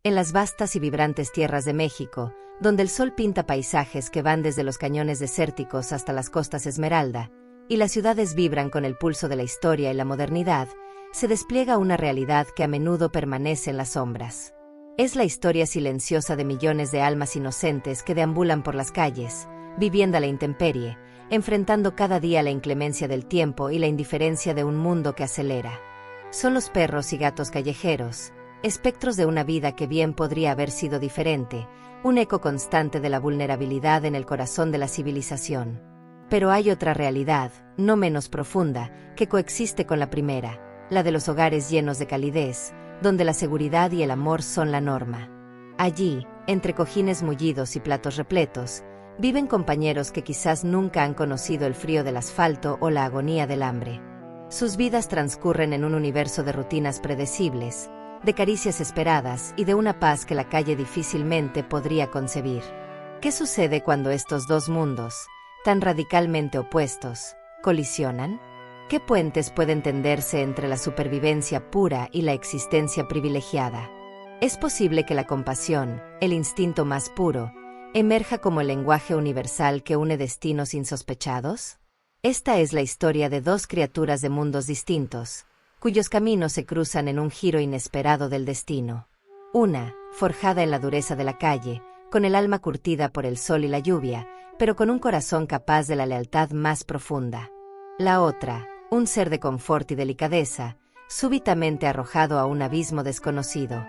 En las vastas y vibrantes tierras de México, donde el sol pinta paisajes que van desde los cañones desérticos hasta las costas Esmeralda, y las ciudades vibran con el pulso de la historia y la modernidad, se despliega una realidad que a menudo permanece en las sombras. Es la historia silenciosa de millones de almas inocentes que deambulan por las calles, viviendo a la intemperie, enfrentando cada día la inclemencia del tiempo y la indiferencia de un mundo que acelera. Son los perros y gatos callejeros, espectros de una vida que bien podría haber sido diferente, un eco constante de la vulnerabilidad en el corazón de la civilización. Pero hay otra realidad, no menos profunda, que coexiste con la primera, la de los hogares llenos de calidez, donde la seguridad y el amor son la norma. Allí, entre cojines mullidos y platos repletos, viven compañeros que quizás nunca han conocido el frío del asfalto o la agonía del hambre. Sus vidas transcurren en un universo de rutinas predecibles, de caricias esperadas y de una paz que la calle difícilmente podría concebir. ¿Qué sucede cuando estos dos mundos, tan radicalmente opuestos, colisionan? ¿Qué puentes pueden tenderse entre la supervivencia pura y la existencia privilegiada? ¿Es posible que la compasión, el instinto más puro, emerja como el lenguaje universal que une destinos insospechados? Esta es la historia de dos criaturas de mundos distintos, cuyos caminos se cruzan en un giro inesperado del destino. Una, forjada en la dureza de la calle, con el alma curtida por el sol y la lluvia, pero con un corazón capaz de la lealtad más profunda. La otra, un ser de confort y delicadeza, súbitamente arrojado a un abismo desconocido.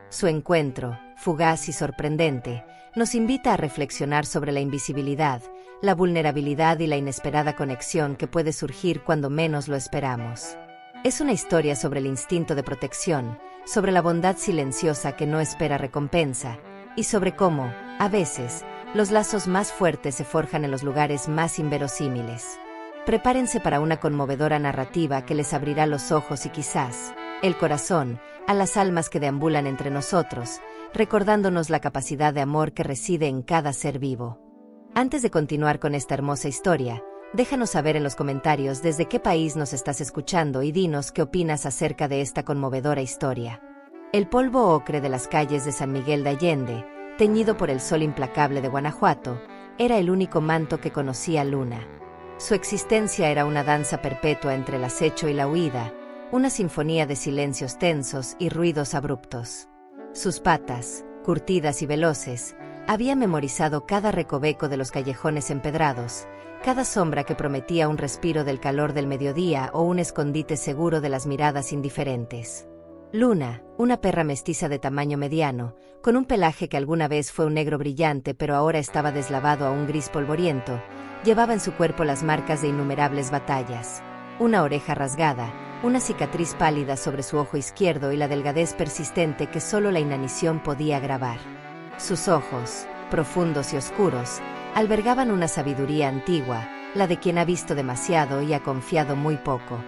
Su encuentro, fugaz y sorprendente, nos invita a reflexionar sobre la invisibilidad, la vulnerabilidad y la inesperada conexión que puede surgir cuando menos lo esperamos. Es una historia sobre el instinto de protección, sobre la bondad silenciosa que no espera recompensa, y sobre cómo, a veces, los lazos más fuertes se forjan en los lugares más inverosímiles. Prepárense para una conmovedora narrativa que les abrirá los ojos y quizás el corazón a las almas que deambulan entre nosotros, recordándonos la capacidad de amor que reside en cada ser vivo. Antes de continuar con esta hermosa historia, déjanos saber en los comentarios desde qué país nos estás escuchando y dinos qué opinas acerca de esta conmovedora historia. El polvo ocre de las calles de San Miguel de Allende, teñido por el sol implacable de Guanajuato, era el único manto que conocía Luna. Su existencia era una danza perpetua entre el acecho y la huida, una sinfonía de silencios tensos y ruidos abruptos. Sus patas, curtidas y veloces, habían memorizado cada recoveco de los callejones empedrados, cada sombra que prometía un respiro del calor del mediodía o un escondite seguro de las miradas indiferentes. Luna, una perra mestiza de tamaño mediano, con un pelaje que alguna vez fue un negro brillante pero ahora estaba deslavado a un gris polvoriento, llevaba en su cuerpo las marcas de innumerables batallas. Una oreja rasgada, una cicatriz pálida sobre su ojo izquierdo y la delgadez persistente que solo la inanición podía agravar. Sus ojos, profundos y oscuros, albergaban una sabiduría antigua, la de quien ha visto demasiado y ha confiado muy poco.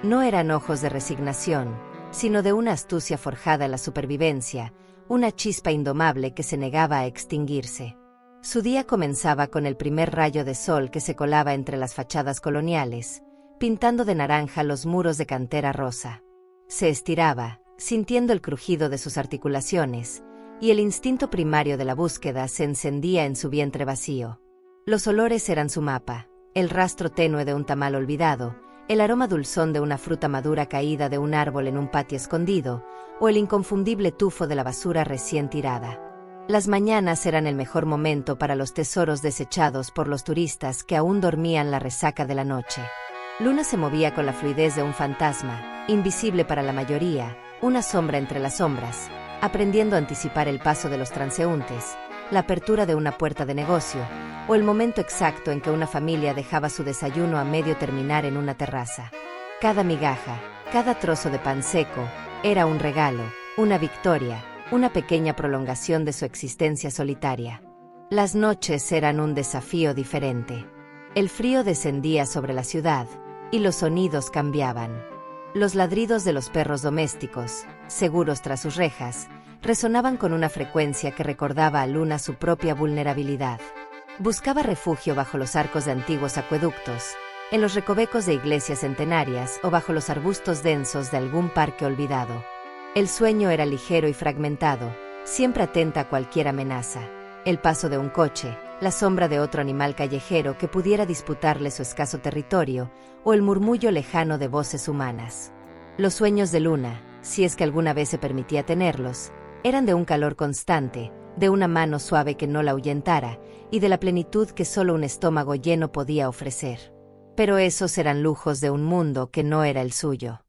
No eran ojos de resignación, sino de una astucia forjada en la supervivencia, una chispa indomable que se negaba a extinguirse. Su día comenzaba con el primer rayo de sol que se colaba entre las fachadas coloniales, pintando de naranja los muros de cantera rosa. Se estiraba, sintiendo el crujido de sus articulaciones, y el instinto primario de la búsqueda se encendía en su vientre vacío. Los olores eran su mapa, el rastro tenue de un tamal olvidado, el aroma dulzón de una fruta madura caída de un árbol en un patio escondido, o el inconfundible tufo de la basura recién tirada. Las mañanas eran el mejor momento para los tesoros desechados por los turistas que aún dormían la resaca de la noche. Luna se movía con la fluidez de un fantasma, invisible para la mayoría, una sombra entre las sombras, aprendiendo a anticipar el paso de los transeúntes, la apertura de una puerta de negocio, o el momento exacto en que una familia dejaba su desayuno a medio terminar en una terraza. Cada migaja, cada trozo de pan seco, era un regalo, una victoria, una pequeña prolongación de su existencia solitaria. Las noches eran un desafío diferente. El frío descendía sobre la ciudad, y los sonidos cambiaban. Los ladridos de los perros domésticos, seguros tras sus rejas, resonaban con una frecuencia que recordaba a Luna su propia vulnerabilidad. Buscaba refugio bajo los arcos de antiguos acueductos, en los recovecos de iglesias centenarias o bajo los arbustos densos de algún parque olvidado. El sueño era ligero y fragmentado, siempre atenta a cualquier amenaza. El paso de un coche, la sombra de otro animal callejero que pudiera disputarle su escaso territorio, o el murmullo lejano de voces humanas. Los sueños de Luna, si es que alguna vez se permitía tenerlos, eran de un calor constante, de una mano suave que no la ahuyentara, y de la plenitud que solo un estómago lleno podía ofrecer. Pero esos eran lujos de un mundo que no era el suyo.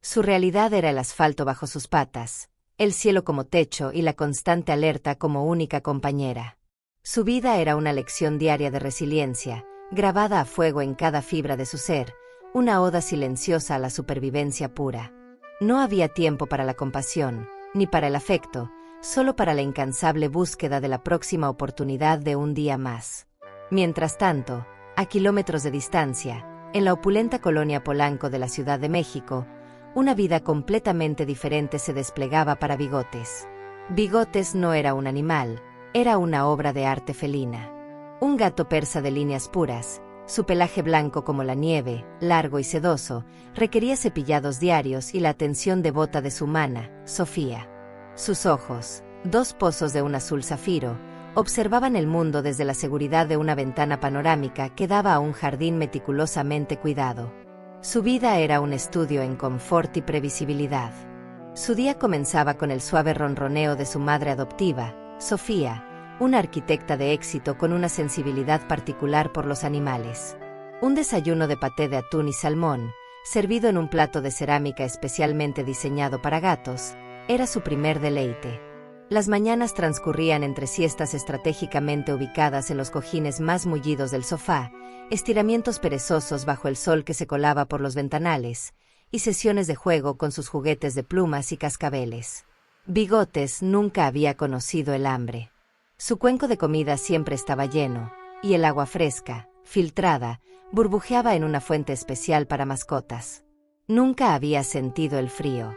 Su realidad era el asfalto bajo sus patas, el cielo como techo y la constante alerta como única compañera. Su vida era una lección diaria de resiliencia, grabada a fuego en cada fibra de su ser, una oda silenciosa a la supervivencia pura. No había tiempo para la compasión, ni para el afecto, solo para la incansable búsqueda de la próxima oportunidad de un día más. Mientras tanto, a kilómetros de distancia, en la opulenta colonia Polanco de la Ciudad de México, una vida completamente diferente se desplegaba para Bigotes. Bigotes no era un animal, era una obra de arte felina. Un gato persa de líneas puras, su pelaje blanco como la nieve, largo y sedoso, requería cepillados diarios y la atención devota de su mana, Sofía. Sus ojos, dos pozos de un azul zafiro, observaban el mundo desde la seguridad de una ventana panorámica que daba a un jardín meticulosamente cuidado. Su vida era un estudio en confort y previsibilidad. Su día comenzaba con el suave ronroneo de su madre adoptiva, Sofía, una arquitecta de éxito con una sensibilidad particular por los animales. Un desayuno de paté de atún y salmón, servido en un plato de cerámica especialmente diseñado para gatos, era su primer deleite. Las mañanas transcurrían entre siestas estratégicamente ubicadas en los cojines más mullidos del sofá, estiramientos perezosos bajo el sol que se colaba por los ventanales, y sesiones de juego con sus juguetes de plumas y cascabeles. Bigotes nunca había conocido el hambre. Su cuenco de comida siempre estaba lleno, y el agua fresca, filtrada, burbujeaba en una fuente especial para mascotas. Nunca había sentido el frío.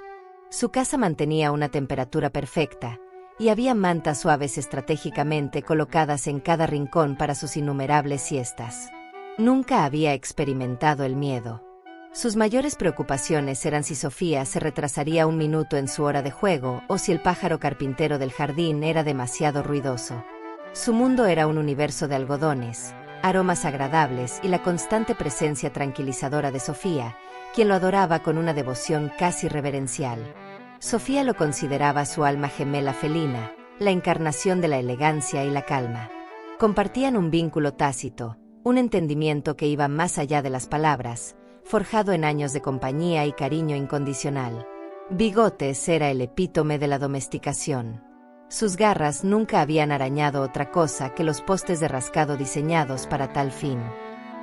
Su casa mantenía una temperatura perfecta, y había mantas suaves estratégicamente colocadas en cada rincón para sus innumerables siestas. Nunca había experimentado el miedo. Sus mayores preocupaciones eran si Sofía se retrasaría un minuto en su hora de juego o si el pájaro carpintero del jardín era demasiado ruidoso. Su mundo era un universo de algodones, aromas agradables y la constante presencia tranquilizadora de Sofía, quien lo adoraba con una devoción casi reverencial. Sofía lo consideraba su alma gemela felina, la encarnación de la elegancia y la calma. Compartían un vínculo tácito, un entendimiento que iba más allá de las palabras, forjado en años de compañía y cariño incondicional. Bigotes era el epítome de la domesticación. Sus garras nunca habían arañado otra cosa que los postes de rascado diseñados para tal fin.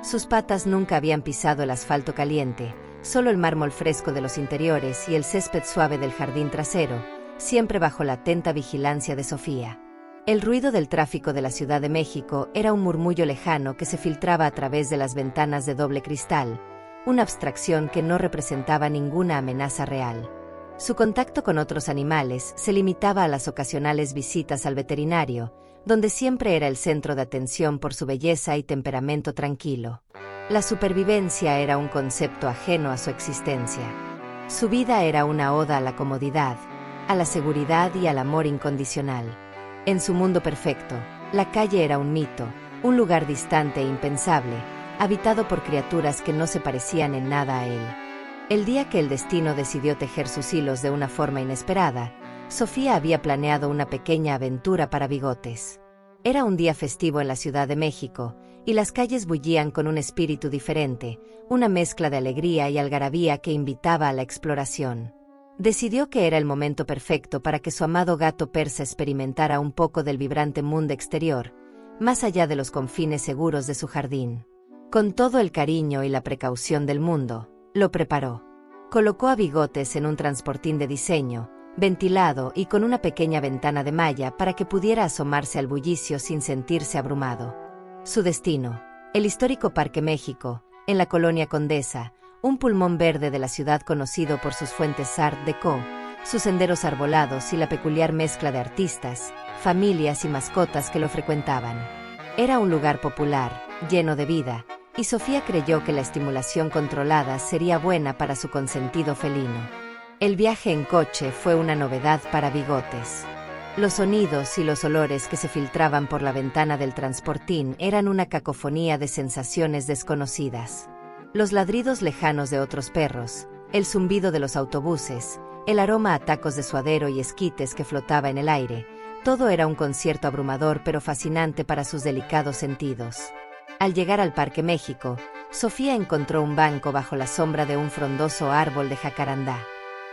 Sus patas nunca habían pisado el asfalto caliente, solo el mármol fresco de los interiores y el césped suave del jardín trasero, siempre bajo la atenta vigilancia de Sofía. El ruido del tráfico de la Ciudad de México era un murmullo lejano que se filtraba a través de las ventanas de doble cristal, una abstracción que no representaba ninguna amenaza real. Su contacto con otros animales se limitaba a las ocasionales visitas al veterinario, donde siempre era el centro de atención por su belleza y temperamento tranquilo. La supervivencia era un concepto ajeno a su existencia. Su vida era una oda a la comodidad, a la seguridad y al amor incondicional. En su mundo perfecto, la calle era un mito, un lugar distante e impensable, habitado por criaturas que no se parecían en nada a él. El día que el destino decidió tejer sus hilos de una forma inesperada, Sofía había planeado una pequeña aventura para Bigotes. Era un día festivo en la Ciudad de México, y las calles bullían con un espíritu diferente, una mezcla de alegría y algarabía que invitaba a la exploración. Decidió que era el momento perfecto para que su amado gato persa experimentara un poco del vibrante mundo exterior, más allá de los confines seguros de su jardín. Con todo el cariño y la precaución del mundo, lo preparó. Colocó a Bigotes en un transportín de diseño, ventilado y con una pequeña ventana de malla para que pudiera asomarse al bullicio sin sentirse abrumado. Su destino, el histórico Parque México, en la colonia Condesa, un pulmón verde de la ciudad conocido por sus fuentes Art Deco, sus senderos arbolados y la peculiar mezcla de artistas, familias y mascotas que lo frecuentaban. Era un lugar popular, lleno de vida, y Sofía creyó que la estimulación controlada sería buena para su consentido felino. El viaje en coche fue una novedad para Bigotes. Los sonidos y los olores que se filtraban por la ventana del transportín eran una cacofonía de sensaciones desconocidas. Los ladridos lejanos de otros perros, el zumbido de los autobuses, el aroma a tacos de suadero y esquites que flotaba en el aire, todo era un concierto abrumador pero fascinante para sus delicados sentidos. Al llegar al Parque México, Sofía encontró un banco bajo la sombra de un frondoso árbol de jacarandá.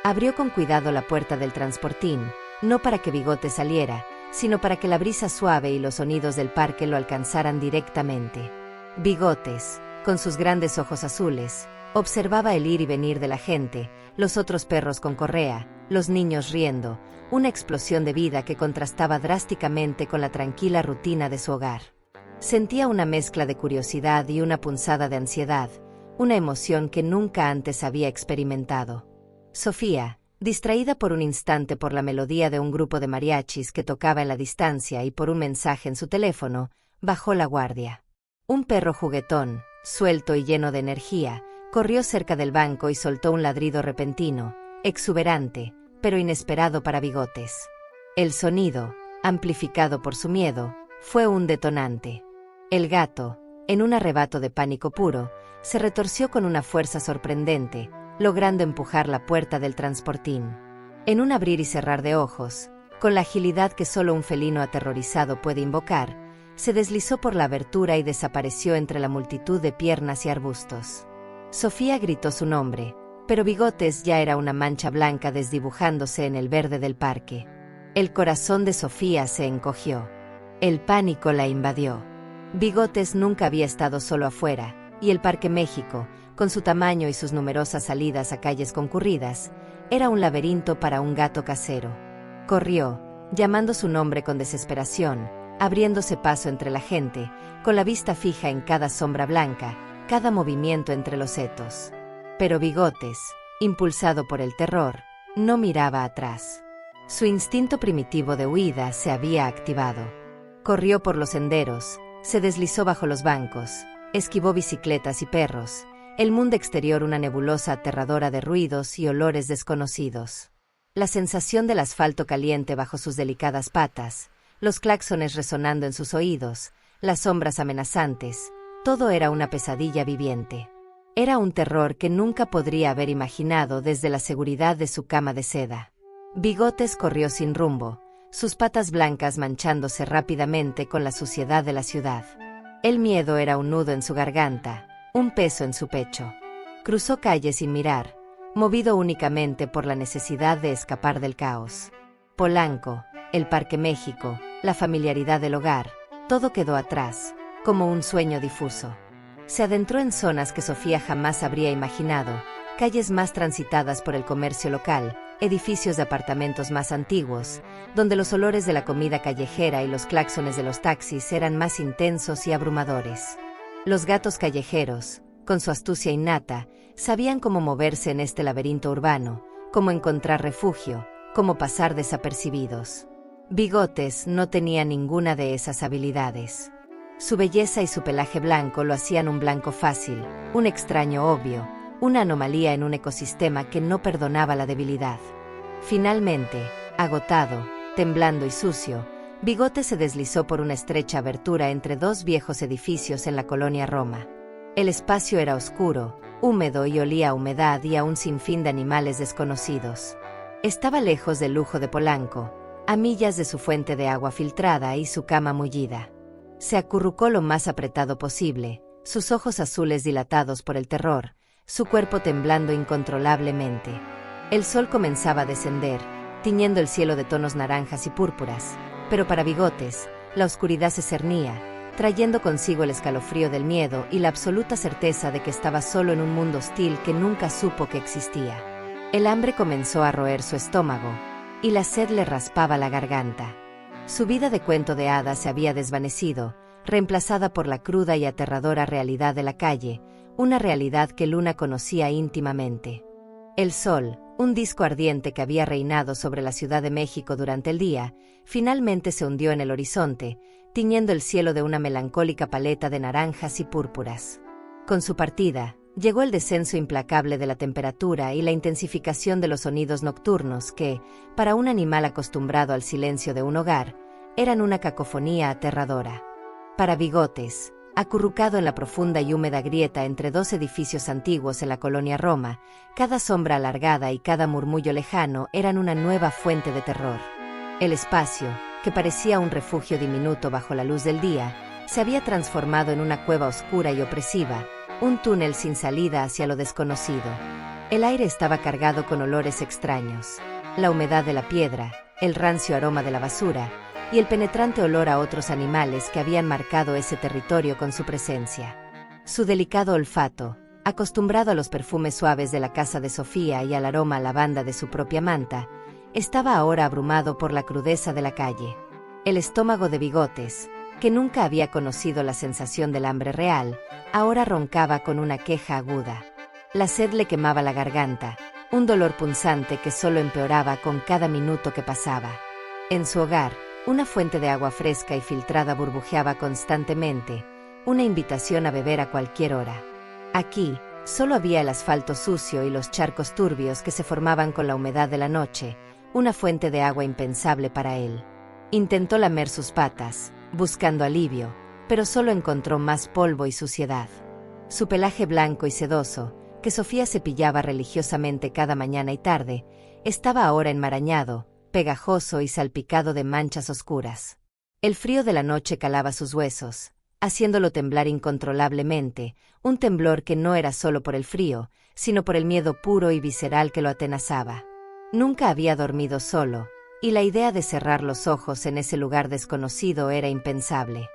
Abrió con cuidado la puerta del transportín, no para que Bigotes saliera, sino para que la brisa suave y los sonidos del parque lo alcanzaran directamente. Bigotes, con sus grandes ojos azules, observaba el ir y venir de la gente, los otros perros con correa, los niños riendo, una explosión de vida que contrastaba drásticamente con la tranquila rutina de su hogar. Sentía una mezcla de curiosidad y una punzada de ansiedad, una emoción que nunca antes había experimentado. Sofía, distraída por un instante por la melodía de un grupo de mariachis que tocaba en la distancia y por un mensaje en su teléfono, bajó la guardia. Un perro juguetón, suelto y lleno de energía, corrió cerca del banco y soltó un ladrido repentino, exuberante, pero inesperado para Bigotes. El sonido, amplificado por su miedo, fue un detonante. El gato, en un arrebato de pánico puro, se retorció con una fuerza sorprendente, logrando empujar la puerta del transportín. En un abrir y cerrar de ojos, con la agilidad que solo un felino aterrorizado puede invocar, se deslizó por la abertura y desapareció entre la multitud de piernas y arbustos. Sofía gritó su nombre, pero Bigotes ya era una mancha blanca desdibujándose en el verde del parque. El corazón de Sofía se encogió. El pánico la invadió. Bigotes nunca había estado solo afuera, y el Parque México, con su tamaño y sus numerosas salidas a calles concurridas, era un laberinto para un gato casero. Corrió, llamando su nombre con desesperación, abriéndose paso entre la gente, con la vista fija en cada sombra blanca, cada movimiento entre los setos. Pero Bigotes, impulsado por el terror, no miraba atrás. Su instinto primitivo de huida se había activado. Corrió por los senderos, se deslizó bajo los bancos, esquivó bicicletas y perros, el mundo exterior una nebulosa aterradora de ruidos y olores desconocidos. La sensación del asfalto caliente bajo sus delicadas patas, los claxones resonando en sus oídos, las sombras amenazantes, todo era una pesadilla viviente. Era un terror que nunca podría haber imaginado desde la seguridad de su cama de seda. Bigotes corrió sin rumbo, sus patas blancas manchándose rápidamente con la suciedad de la ciudad. El miedo era un nudo en su garganta, un peso en su pecho. Cruzó calles sin mirar, movido únicamente por la necesidad de escapar del caos. Polanco, el Parque México, la familiaridad del hogar, todo quedó atrás, como un sueño difuso. Se adentró en zonas que Sofía jamás habría imaginado, calles más transitadas por el comercio local, edificios de apartamentos más antiguos, donde los olores de la comida callejera y los claxones de los taxis eran más intensos y abrumadores. Los gatos callejeros, con su astucia innata, sabían cómo moverse en este laberinto urbano, cómo encontrar refugio, cómo pasar desapercibidos. Bigotes no tenía ninguna de esas habilidades. Su belleza y su pelaje blanco lo hacían un blanco fácil, un extraño obvio, una anomalía en un ecosistema que no perdonaba la debilidad. Finalmente, agotado, temblando y sucio, Bigotes se deslizó por una estrecha abertura entre dos viejos edificios en la colonia Roma. El espacio era oscuro, húmedo y olía a humedad y a un sinfín de animales desconocidos. Estaba lejos del lujo de Polanco, a millas de su fuente de agua filtrada y su cama mullida. Se acurrucó lo más apretado posible, sus ojos azules dilatados por el terror, su cuerpo temblando incontrolablemente. El sol comenzaba a descender, tiñendo el cielo de tonos naranjas y púrpuras, pero para Bigotes, la oscuridad se cernía, trayendo consigo el escalofrío del miedo y la absoluta certeza de que estaba solo en un mundo hostil que nunca supo que existía. El hambre comenzó a roer su estómago, y la sed le raspaba la garganta. Su vida de cuento de hadas se había desvanecido, reemplazada por la cruda y aterradora realidad de la calle, una realidad que Luna conocía íntimamente. El sol, un disco ardiente que había reinado sobre la Ciudad de México durante el día, finalmente se hundió en el horizonte, tiñendo el cielo de una melancólica paleta de naranjas y púrpuras. Con su partida, Llegó el descenso implacable de la temperatura y la intensificación de los sonidos nocturnos que, para un animal acostumbrado al silencio de un hogar, eran una cacofonía aterradora. Para Bigotes, acurrucado en la profunda y húmeda grieta entre dos edificios antiguos en la colonia Roma, cada sombra alargada y cada murmullo lejano eran una nueva fuente de terror. El espacio, que parecía un refugio diminuto bajo la luz del día, se había transformado en una cueva oscura y opresiva, un túnel sin salida hacia lo desconocido. El aire estaba cargado con olores extraños: la humedad de la piedra, el rancio aroma de la basura y el penetrante olor a otros animales que habían marcado ese territorio con su presencia. Su delicado olfato, acostumbrado a los perfumes suaves de la casa de Sofía y al aroma a lavanda de su propia manta, estaba ahora abrumado por la crudeza de la calle. El estómago de Bigotes, que nunca había conocido la sensación del hambre real, ahora roncaba con una queja aguda. La sed le quemaba la garganta, un dolor punzante que solo empeoraba con cada minuto que pasaba. En su hogar, una fuente de agua fresca y filtrada burbujeaba constantemente, una invitación a beber a cualquier hora. Aquí, solo había el asfalto sucio y los charcos turbios que se formaban con la humedad de la noche, una fuente de agua impensable para él. Intentó lamer sus patas, buscando alivio, pero solo encontró más polvo y suciedad. Su pelaje blanco y sedoso, que Sofía cepillaba religiosamente cada mañana y tarde, estaba ahora enmarañado, pegajoso y salpicado de manchas oscuras. El frío de la noche calaba sus huesos, haciéndolo temblar incontrolablemente, un temblor que no era solo por el frío, sino por el miedo puro y visceral que lo atenazaba. Nunca había dormido solo, y la idea de cerrar los ojos en ese lugar desconocido era impensable.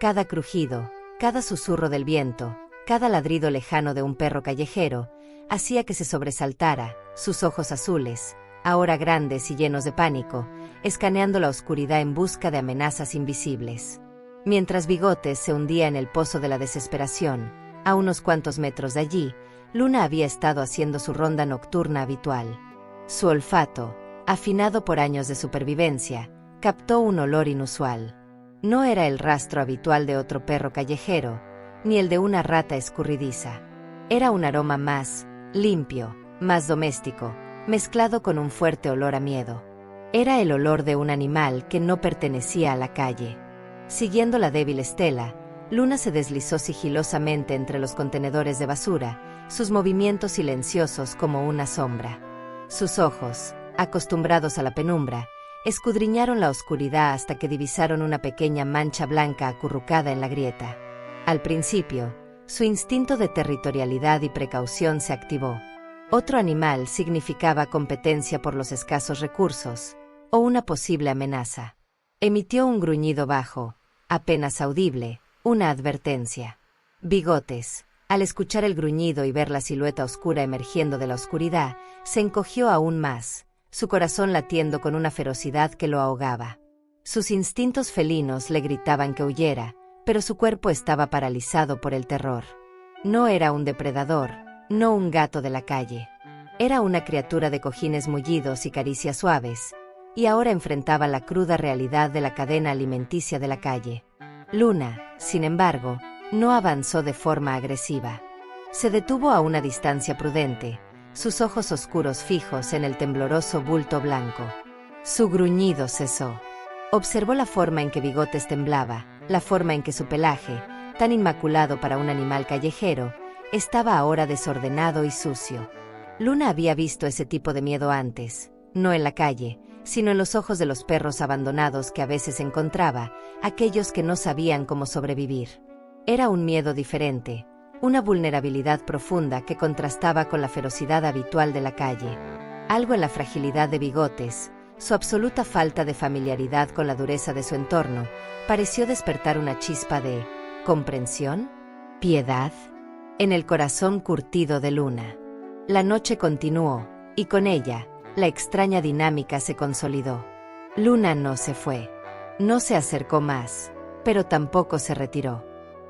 Cada crujido, cada susurro del viento, cada ladrido lejano de un perro callejero, hacía que se sobresaltara, sus ojos azules, ahora grandes y llenos de pánico, escaneando la oscuridad en busca de amenazas invisibles. Mientras Bigotes se hundía en el pozo de la desesperación, a unos cuantos metros de allí, Luna había estado haciendo su ronda nocturna habitual. Su olfato, afinado por años de supervivencia, captó un olor inusual. No era el rastro habitual de otro perro callejero, ni el de una rata escurridiza. Era un aroma más limpio, más doméstico, mezclado con un fuerte olor a miedo. Era el olor de un animal que no pertenecía a la calle. Siguiendo la débil estela, Luna se deslizó sigilosamente entre los contenedores de basura, sus movimientos silenciosos como una sombra. Sus ojos, acostumbrados a la penumbra, escudriñaron la oscuridad hasta que divisaron una pequeña mancha blanca acurrucada en la grieta. Al principio, su instinto de territorialidad y precaución se activó. Otro animal significaba competencia por los escasos recursos, o una posible amenaza. Emitió un gruñido bajo, apenas audible, una advertencia. Bigotes, al escuchar el gruñido y ver la silueta oscura emergiendo de la oscuridad, se encogió aún más, su corazón latiendo con una ferocidad que lo ahogaba. Sus instintos felinos le gritaban que huyera, pero su cuerpo estaba paralizado por el terror. No era un depredador, no un gato de la calle. Era una criatura de cojines mullidos y caricias suaves, y ahora enfrentaba la cruda realidad de la cadena alimenticia de la calle. Luna, sin embargo, no avanzó de forma agresiva. Se detuvo a una distancia prudente, sus ojos oscuros fijos en el tembloroso bulto blanco. Su gruñido cesó. Observó la forma en que Bigotes temblaba, la forma en que su pelaje, tan inmaculado para un animal callejero, estaba ahora desordenado y sucio. Luna había visto ese tipo de miedo antes, no en la calle, sino en los ojos de los perros abandonados que a veces encontraba, aquellos que no sabían cómo sobrevivir. Era un miedo diferente, una vulnerabilidad profunda que contrastaba con la ferocidad habitual de la calle. Algo en la fragilidad de Bigotes, su absoluta falta de familiaridad con la dureza de su entorno, pareció despertar una chispa de comprensión, piedad, en el corazón curtido de Luna. La noche continuó, y con ella, la extraña dinámica se consolidó. Luna no se fue. No se acercó más, pero tampoco se retiró.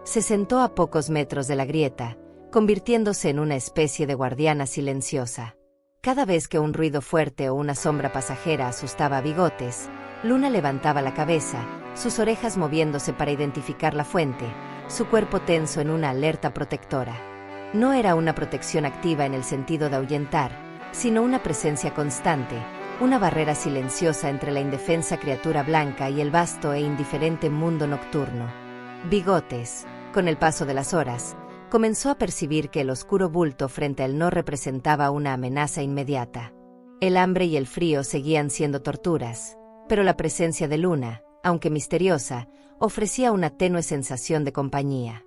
Se sentó a pocos metros de la grieta, convirtiéndose en una especie de guardiana silenciosa. Cada vez que un ruido fuerte o una sombra pasajera asustaba a Bigotes, Luna levantaba la cabeza, sus orejas moviéndose para identificar la fuente, su cuerpo tenso en una alerta protectora. No era una protección activa en el sentido de ahuyentar, sino una presencia constante, una barrera silenciosa entre la indefensa criatura blanca y el vasto e indiferente mundo nocturno. Bigotes, con el paso de las horas, comenzó a percibir que el oscuro bulto frente a él no representaba una amenaza inmediata. El hambre y el frío seguían siendo torturas, pero la presencia de Luna, aunque misteriosa, ofrecía una tenue sensación de compañía.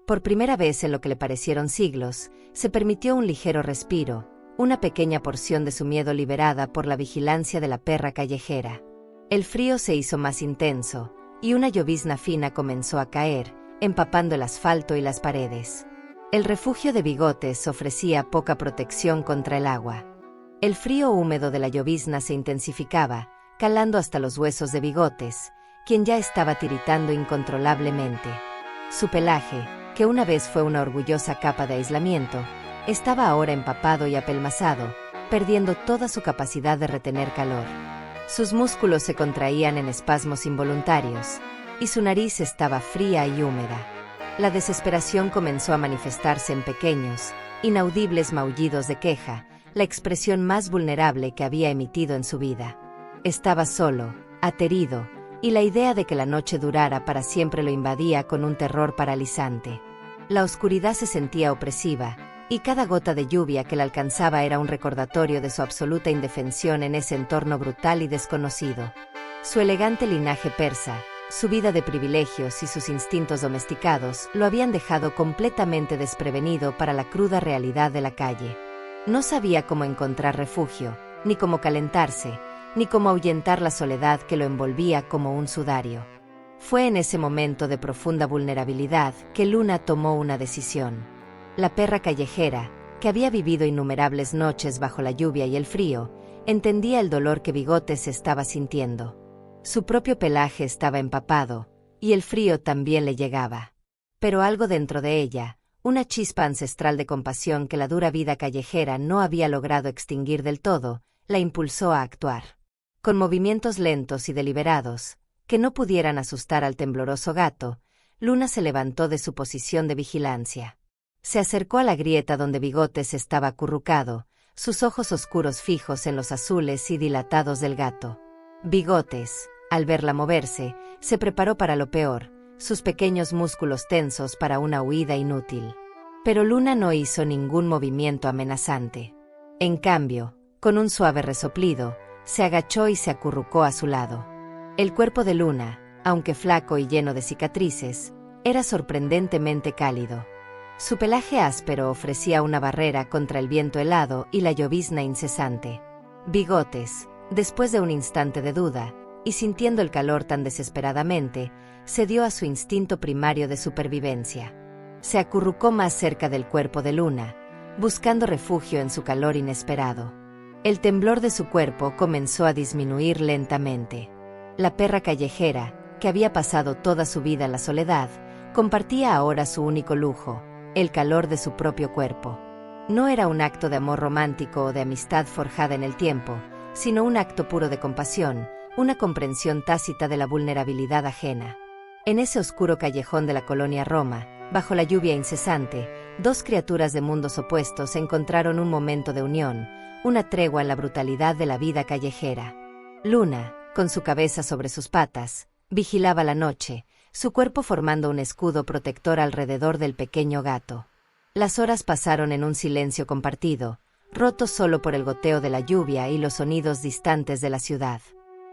Por primera vez en lo que le parecieron siglos, se permitió un ligero respiro, una pequeña porción de su miedo liberada por la vigilancia de la perra callejera. El frío se hizo más intenso, y una llovizna fina comenzó a caer, empapando el asfalto y las paredes. El refugio de Bigotes ofrecía poca protección contra el agua. El frío húmedo de la llovizna se intensificaba, calando hasta los huesos de Bigotes, quien ya estaba tiritando incontrolablemente. Su pelaje, que una vez fue una orgullosa capa de aislamiento, estaba ahora empapado y apelmazado, perdiendo toda su capacidad de retener calor. Sus músculos se contraían en espasmos involuntarios, y su nariz estaba fría y húmeda. La desesperación comenzó a manifestarse en pequeños, inaudibles maullidos de queja, la expresión más vulnerable que había emitido en su vida. Estaba solo, aterido, y la idea de que la noche durara para siempre lo invadía con un terror paralizante. La oscuridad se sentía opresiva, y cada gota de lluvia que la alcanzaba era un recordatorio de su absoluta indefensión en ese entorno brutal y desconocido. Su elegante linaje persa, su vida de privilegios y sus instintos domesticados lo habían dejado completamente desprevenido para la cruda realidad de la calle. No sabía cómo encontrar refugio, ni cómo calentarse, ni cómo ahuyentar la soledad que lo envolvía como un sudario. Fue en ese momento de profunda vulnerabilidad que Luna tomó una decisión. La perra callejera, que había vivido innumerables noches bajo la lluvia y el frío, entendía el dolor que Bigotes estaba sintiendo. Su propio pelaje estaba empapado, y el frío también le llegaba. Pero algo dentro de ella, una chispa ancestral de compasión que la dura vida callejera no había logrado extinguir del todo, la impulsó a actuar. Con movimientos lentos y deliberados, que no pudieran asustar al tembloroso gato, Luna se levantó de su posición de vigilancia. Se acercó a la grieta donde Bigotes estaba acurrucado, sus ojos oscuros fijos en los azules y dilatados del gato. Bigotes, al verla moverse, se preparó para lo peor, sus pequeños músculos tensos para una huida inútil. Pero Luna no hizo ningún movimiento amenazante. En cambio, con un suave resoplido, se agachó y se acurrucó a su lado. El cuerpo de Luna, aunque flaco y lleno de cicatrices, era sorprendentemente cálido. Su pelaje áspero ofrecía una barrera contra el viento helado y la llovizna incesante. Bigotes, después de un instante de duda, y sintiendo el calor tan desesperadamente, cedió a su instinto primario de supervivencia. Se acurrucó más cerca del cuerpo de Luna, buscando refugio en su calor inesperado. El temblor de su cuerpo comenzó a disminuir lentamente. La perra callejera, que había pasado toda su vida en la soledad, compartía ahora su único lujo, el calor de su propio cuerpo. No era un acto de amor romántico o de amistad forjada en el tiempo, sino un acto puro de compasión, una comprensión tácita de la vulnerabilidad ajena. En ese oscuro callejón de la colonia Roma, bajo la lluvia incesante, dos criaturas de mundos opuestos encontraron un momento de unión, una tregua en la brutalidad de la vida callejera. Luna, con su cabeza sobre sus patas, vigilaba la noche, su cuerpo formando un escudo protector alrededor del pequeño gato. Las horas pasaron en un silencio compartido, roto solo por el goteo de la lluvia y los sonidos distantes de la ciudad.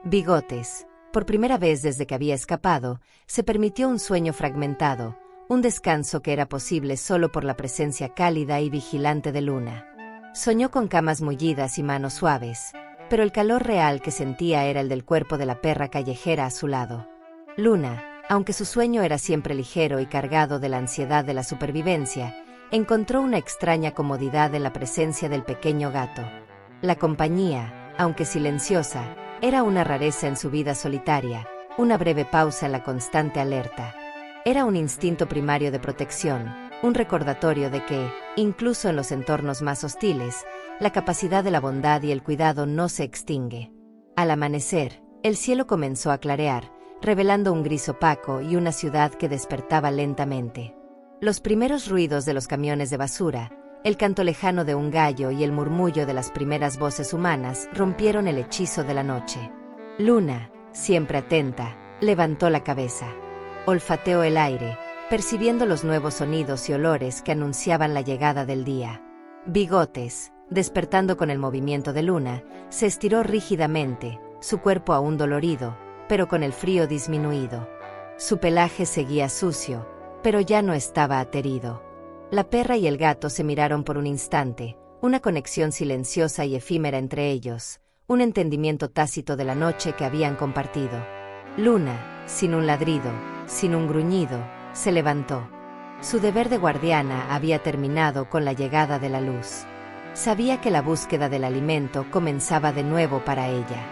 Bigotes, por primera vez desde que había escapado, se permitió un sueño fragmentado, un descanso que era posible solo por la presencia cálida y vigilante de Luna. Soñó con camas mullidas y manos suaves, pero el calor real que sentía era el del cuerpo de la perra callejera a su lado. Luna, aunque su sueño era siempre ligero y cargado de la ansiedad de la supervivencia, encontró una extraña comodidad en la presencia del pequeño gato. La compañía, aunque silenciosa, era una rareza en su vida solitaria, una breve pausa en la constante alerta. Era un instinto primario de protección, un recordatorio de que, incluso en los entornos más hostiles, la capacidad de la bondad y el cuidado no se extingue. Al amanecer, el cielo comenzó a clarear, revelando un gris opaco y una ciudad que despertaba lentamente. Los primeros ruidos de los camiones de basura, el canto lejano de un gallo y el murmullo de las primeras voces humanas rompieron el hechizo de la noche. Luna, siempre atenta, levantó la cabeza. Olfateó el aire, percibiendo los nuevos sonidos y olores que anunciaban la llegada del día. Bigotes, despertando con el movimiento de Luna, se estiró rígidamente, su cuerpo aún dolorido, pero con el frío disminuido. Su pelaje seguía sucio, pero ya no estaba aterido. La perra y el gato se miraron por un instante, una conexión silenciosa y efímera entre ellos, un entendimiento tácito de la noche que habían compartido. Luna, sin un ladrido, sin un gruñido, se levantó. Su deber de guardiana había terminado con la llegada de la luz. Sabía que la búsqueda del alimento comenzaba de nuevo para ella.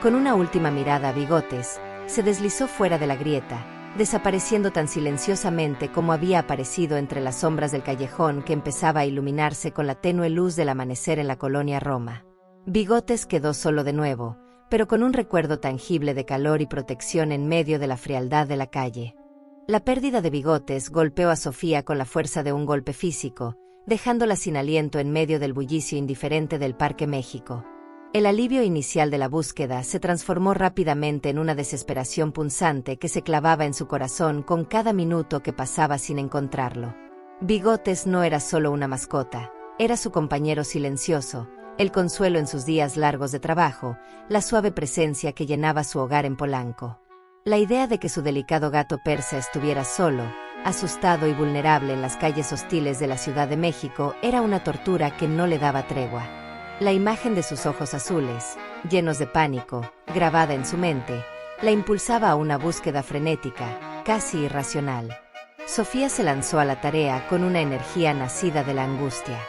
Con una última mirada a Bigotes, se deslizó fuera de la grieta, desapareciendo tan silenciosamente como había aparecido entre las sombras del callejón que empezaba a iluminarse con la tenue luz del amanecer en la colonia Roma. Bigotes quedó solo de nuevo, pero con un recuerdo tangible de calor y protección en medio de la frialdad de la calle. La pérdida de Bigotes golpeó a Sofía con la fuerza de un golpe físico, dejándola sin aliento en medio del bullicio indiferente del Parque México. El alivio inicial de la búsqueda se transformó rápidamente en una desesperación punzante que se clavaba en su corazón con cada minuto que pasaba sin encontrarlo. Bigotes no era solo una mascota, era su compañero silencioso, el consuelo en sus días largos de trabajo, la suave presencia que llenaba su hogar en Polanco. La idea de que su delicado gato persa estuviera solo, asustado y vulnerable en las calles hostiles de la Ciudad de México era una tortura que no le daba tregua. La imagen de sus ojos azules, llenos de pánico, grabada en su mente, la impulsaba a una búsqueda frenética, casi irracional. Sofía se lanzó a la tarea con una energía nacida de la angustia.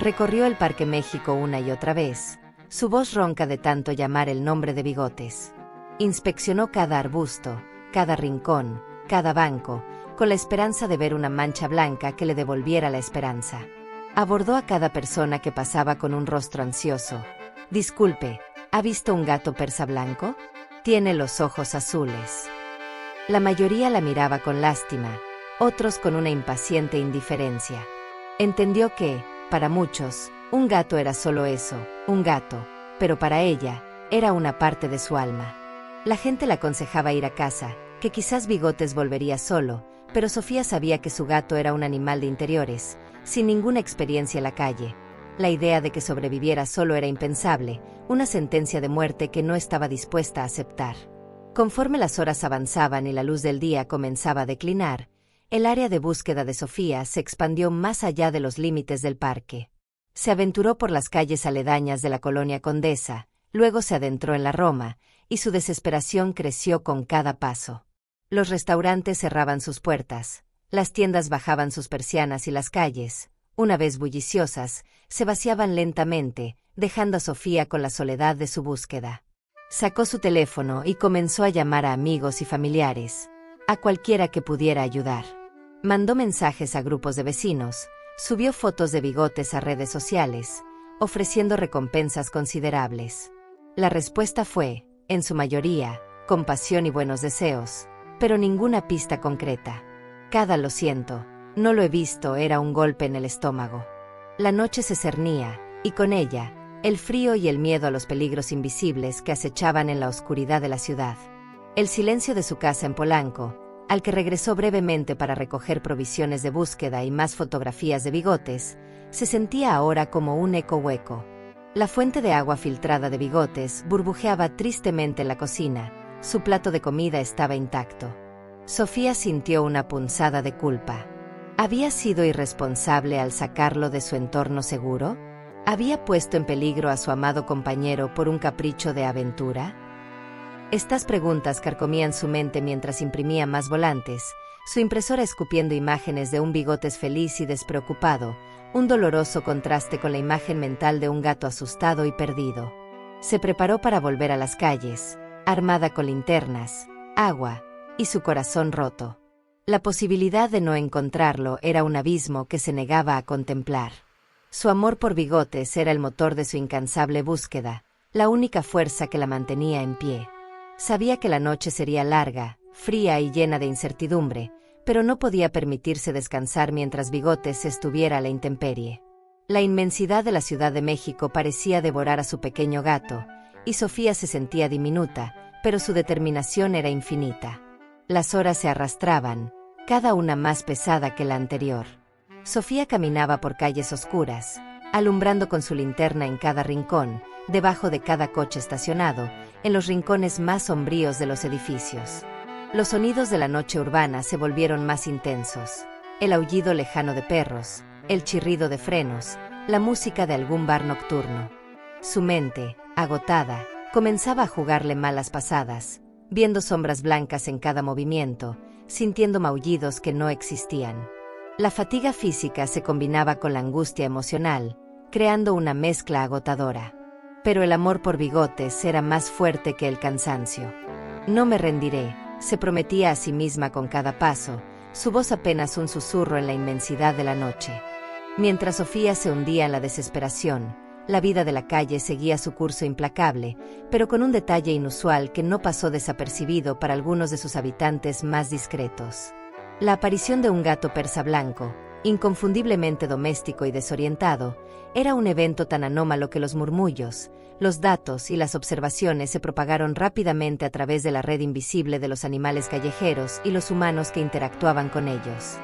Recorrió el Parque México una y otra vez, su voz ronca de tanto llamar el nombre de Bigotes. Inspeccionó cada arbusto, cada rincón, cada banco, con la esperanza de ver una mancha blanca que le devolviera la esperanza. Abordó a cada persona que pasaba con un rostro ansioso. Disculpe, ¿ha visto un gato persa blanco? Tiene los ojos azules. La mayoría la miraba con lástima, otros con una impaciente indiferencia. Entendió que, para muchos, un gato era solo eso, un gato, pero para ella, era una parte de su alma. La gente le aconsejaba ir a casa, que quizás Bigotes volvería solo, pero Sofía sabía que su gato era un animal de interiores, sin ninguna experiencia en la calle. La idea de que sobreviviera solo era impensable, una sentencia de muerte que no estaba dispuesta a aceptar. Conforme las horas avanzaban y la luz del día comenzaba a declinar, el área de búsqueda de Sofía se expandió más allá de los límites del parque. Se aventuró por las calles aledañas de la colonia Condesa, luego se adentró en la Roma, y su desesperación creció con cada paso. Los restaurantes cerraban sus puertas, las tiendas bajaban sus persianas y las calles, una vez bulliciosas, se vaciaban lentamente, dejando a Sofía con la soledad de su búsqueda. Sacó su teléfono y comenzó a llamar a amigos y familiares, a cualquiera que pudiera ayudar. Mandó mensajes a grupos de vecinos, subió fotos de Bigotes a redes sociales, ofreciendo recompensas considerables. La respuesta fue, en su mayoría, compasión y buenos deseos, pero ninguna pista concreta. Cada "lo siento, no lo he visto" era un golpe en el estómago. La noche se cernía, y con ella, el frío y el miedo a los peligros invisibles que acechaban en la oscuridad de la ciudad. El silencio de su casa en Polanco, al que regresó brevemente para recoger provisiones de búsqueda y más fotografías de Bigotes, se sentía ahora como un eco hueco. La fuente de agua filtrada de Bigotes burbujeaba tristemente en la cocina, su plato de comida estaba intacto. Sofía sintió una punzada de culpa. ¿Había sido irresponsable al sacarlo de su entorno seguro? ¿Había puesto en peligro a su amado compañero por un capricho de aventura? Estas preguntas carcomían su mente mientras imprimía más volantes, su impresora escupiendo imágenes de un Bigotes feliz y despreocupado, un doloroso contraste con la imagen mental de un gato asustado y perdido. Se preparó para volver a las calles, armada con linternas, agua y su corazón roto. La posibilidad de no encontrarlo era un abismo que se negaba a contemplar. Su amor por Bigotes era el motor de su incansable búsqueda, la única fuerza que la mantenía en pie. Sabía que la noche sería larga, fría y llena de incertidumbre, pero no podía permitirse descansar mientras Bigotes estuviera a la intemperie. La inmensidad de la Ciudad de México parecía devorar a su pequeño gato, y Sofía se sentía diminuta, pero su determinación era infinita. Las horas se arrastraban, cada una más pesada que la anterior. Sofía caminaba por calles oscuras, alumbrando con su linterna en cada rincón, debajo de cada coche estacionado, en los rincones más sombríos de los edificios. Los sonidos de la noche urbana se volvieron más intensos. El aullido lejano de perros, el chirrido de frenos, la música de algún bar nocturno. Su mente, agotada, comenzaba a jugarle malas pasadas, viendo sombras blancas en cada movimiento, sintiendo maullidos que no existían. La fatiga física se combinaba con la angustia emocional, creando una mezcla agotadora. Pero el amor por Bigotes era más fuerte que el cansancio. No me rendiré, se prometía a sí misma con cada paso, su voz apenas un susurro en la inmensidad de la noche. Mientras Sofía se hundía en la desesperación, la vida de la calle seguía su curso implacable, pero con un detalle inusual que no pasó desapercibido para algunos de sus habitantes más discretos. La aparición de un gato persa blanco, inconfundiblemente doméstico y desorientado, era un evento tan anómalo que los murmullos, los datos y las observaciones se propagaron rápidamente a través de la red invisible de los animales callejeros y los humanos que interactuaban con ellos.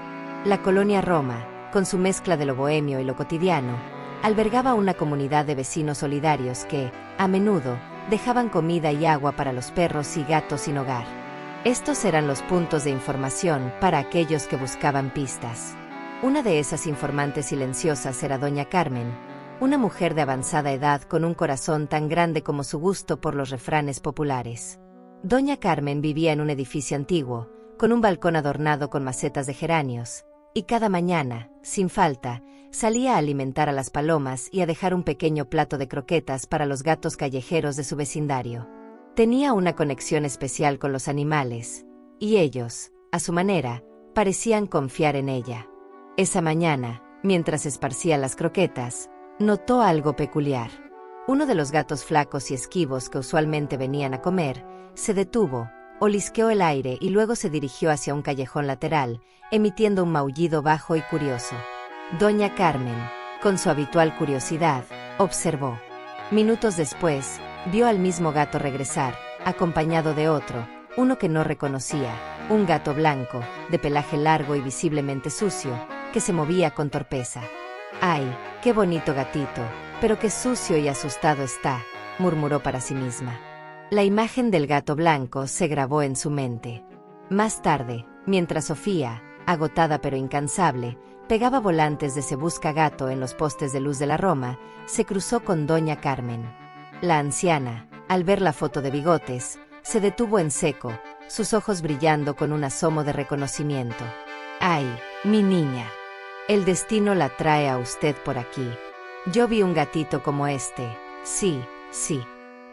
La colonia Roma, con su mezcla de lo bohemio y lo cotidiano, albergaba una comunidad de vecinos solidarios que, a menudo, dejaban comida y agua para los perros y gatos sin hogar. Estos eran los puntos de información para aquellos que buscaban pistas. Una de esas informantes silenciosas era doña Carmen, una mujer de avanzada edad con un corazón tan grande como su gusto por los refranes populares. Doña Carmen vivía en un edificio antiguo, con un balcón adornado con macetas de geranios, y cada mañana, sin falta, salía a alimentar a las palomas y a dejar un pequeño plato de croquetas para los gatos callejeros de su vecindario. Tenía una conexión especial con los animales, y ellos, a su manera, parecían confiar en ella. Esa mañana, mientras esparcía las croquetas, notó algo peculiar. Uno de los gatos flacos y esquivos que usualmente venían a comer, se detuvo, olisqueó el aire y luego se dirigió hacia un callejón lateral, emitiendo un maullido bajo y curioso. Doña Carmen, con su habitual curiosidad, observó. Minutos después, vio al mismo gato regresar, acompañado de otro, uno que no reconocía, un gato blanco, de pelaje largo y visiblemente sucio, que se movía con torpeza. «¡Ay, qué bonito gatito! Pero qué sucio y asustado está», murmuró para sí misma. La imagen del gato blanco se grabó en su mente. Más tarde, mientras Sofía, agotada pero incansable, pegaba volantes de Se Busca Gato en los postes de luz de la Roma, se cruzó con doña Carmen. La anciana, al ver la foto de Bigotes, se detuvo en seco, sus ojos brillando con un asomo de reconocimiento. «¡Ay, mi niña! El destino la trae a usted por aquí. Yo vi un gatito como este, sí,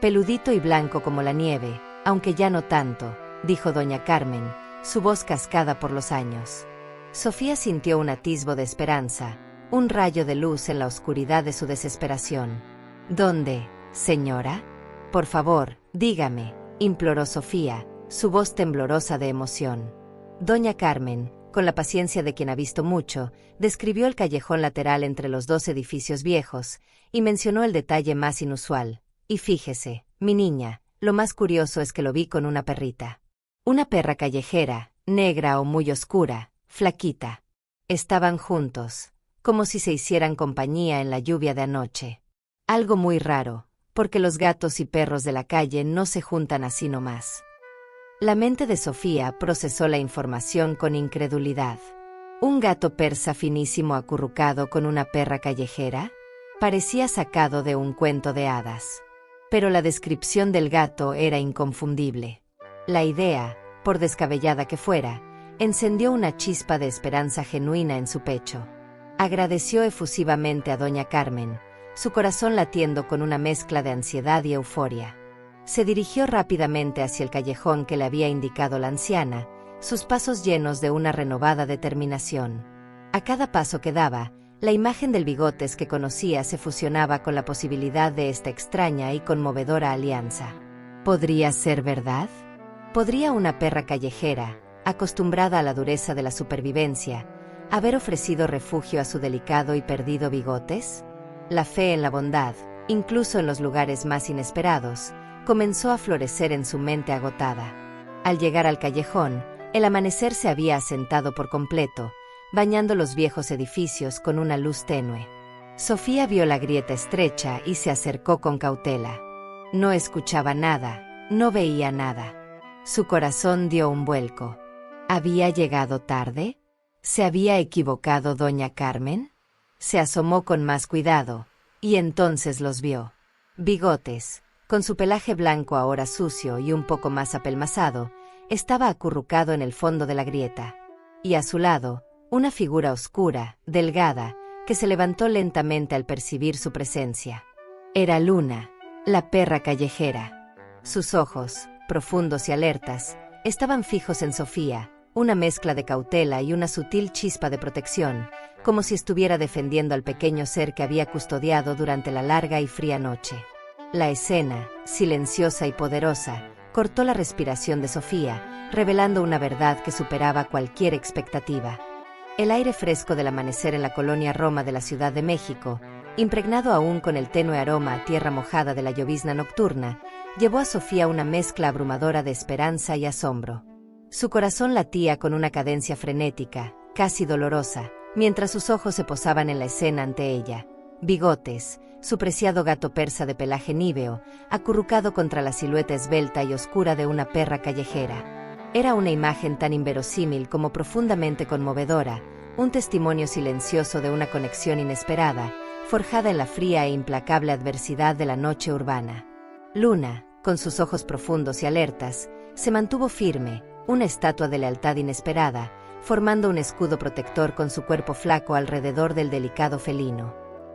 peludito y blanco como la nieve, aunque ya no tanto», dijo doña Carmen, su voz cascada por los años. Sofía sintió un atisbo de esperanza, un rayo de luz en la oscuridad de su desesperación. «¿Dónde, señora? Por favor, dígame», imploró Sofía, su voz temblorosa de emoción. Doña Carmen, con la paciencia de quien ha visto mucho, describió el callejón lateral entre los dos edificios viejos, y mencionó el detalle más inusual. «Y fíjese, mi niña, lo más curioso es que lo vi con una perrita. Una perra callejera, negra o muy oscura, flaquita. Estaban juntos, como si se hicieran compañía en la lluvia de anoche. Algo muy raro, porque los gatos y perros de la calle no se juntan así nomás». La mente de Sofía procesó la información con incredulidad. ¿Un gato persa finísimo acurrucado con una perra callejera? Parecía sacado de un cuento de hadas. Pero la descripción del gato era inconfundible. La idea, por descabellada que fuera, encendió una chispa de esperanza genuina en su pecho. Agradeció efusivamente a doña Carmen, su corazón latiendo con una mezcla de ansiedad y euforia. Se dirigió rápidamente hacia el callejón que le había indicado la anciana, sus pasos llenos de una renovada determinación. A cada paso que daba, la imagen del Bigotes que conocía se fusionaba con la posibilidad de esta extraña y conmovedora alianza. ¿Podría ser verdad? ¿Podría una perra callejera, acostumbrada a la dureza de la supervivencia, haber ofrecido refugio a su delicado y perdido Bigotes? La fe en la bondad, incluso en los lugares más inesperados, comenzó a florecer en su mente agotada. Al llegar al callejón, el amanecer se había asentado por completo, bañando los viejos edificios con una luz tenue. Sofía vio la grieta estrecha y se acercó con cautela. No escuchaba nada, no veía nada. Su corazón dio un vuelco. ¿Había llegado tarde? ¿Se había equivocado doña Carmen? Se asomó con más cuidado, y entonces los vio. Bigotes, con su pelaje blanco ahora sucio y un poco más apelmazado, estaba acurrucado en el fondo de la grieta. Y a su lado, una figura oscura, delgada, que se levantó lentamente al percibir su presencia. Era Luna, la perra callejera. Sus ojos, profundos y alertas, estaban fijos en Sofía, una mezcla de cautela y una sutil chispa de protección, como si estuviera defendiendo al pequeño ser que había custodiado durante la larga y fría noche. La escena, silenciosa y poderosa, cortó la respiración de Sofía, revelando una verdad que superaba cualquier expectativa. El aire fresco del amanecer en la colonia Roma de la Ciudad de México, impregnado aún con el tenue aroma a tierra mojada de la llovizna nocturna, llevó a Sofía una mezcla abrumadora de esperanza y asombro. Su corazón latía con una cadencia frenética, casi dolorosa, mientras sus ojos se posaban en la escena ante ella. Bigotes, su preciado gato persa de pelaje níveo, acurrucado contra la silueta esbelta y oscura de una perra callejera. Era una imagen tan inverosímil como profundamente conmovedora, un testimonio silencioso de una conexión inesperada, forjada en la fría e implacable adversidad de la noche urbana. Luna, con sus ojos profundos y alertas, se mantuvo firme, una estatua de lealtad inesperada, formando un escudo protector con su cuerpo flaco alrededor del delicado felino.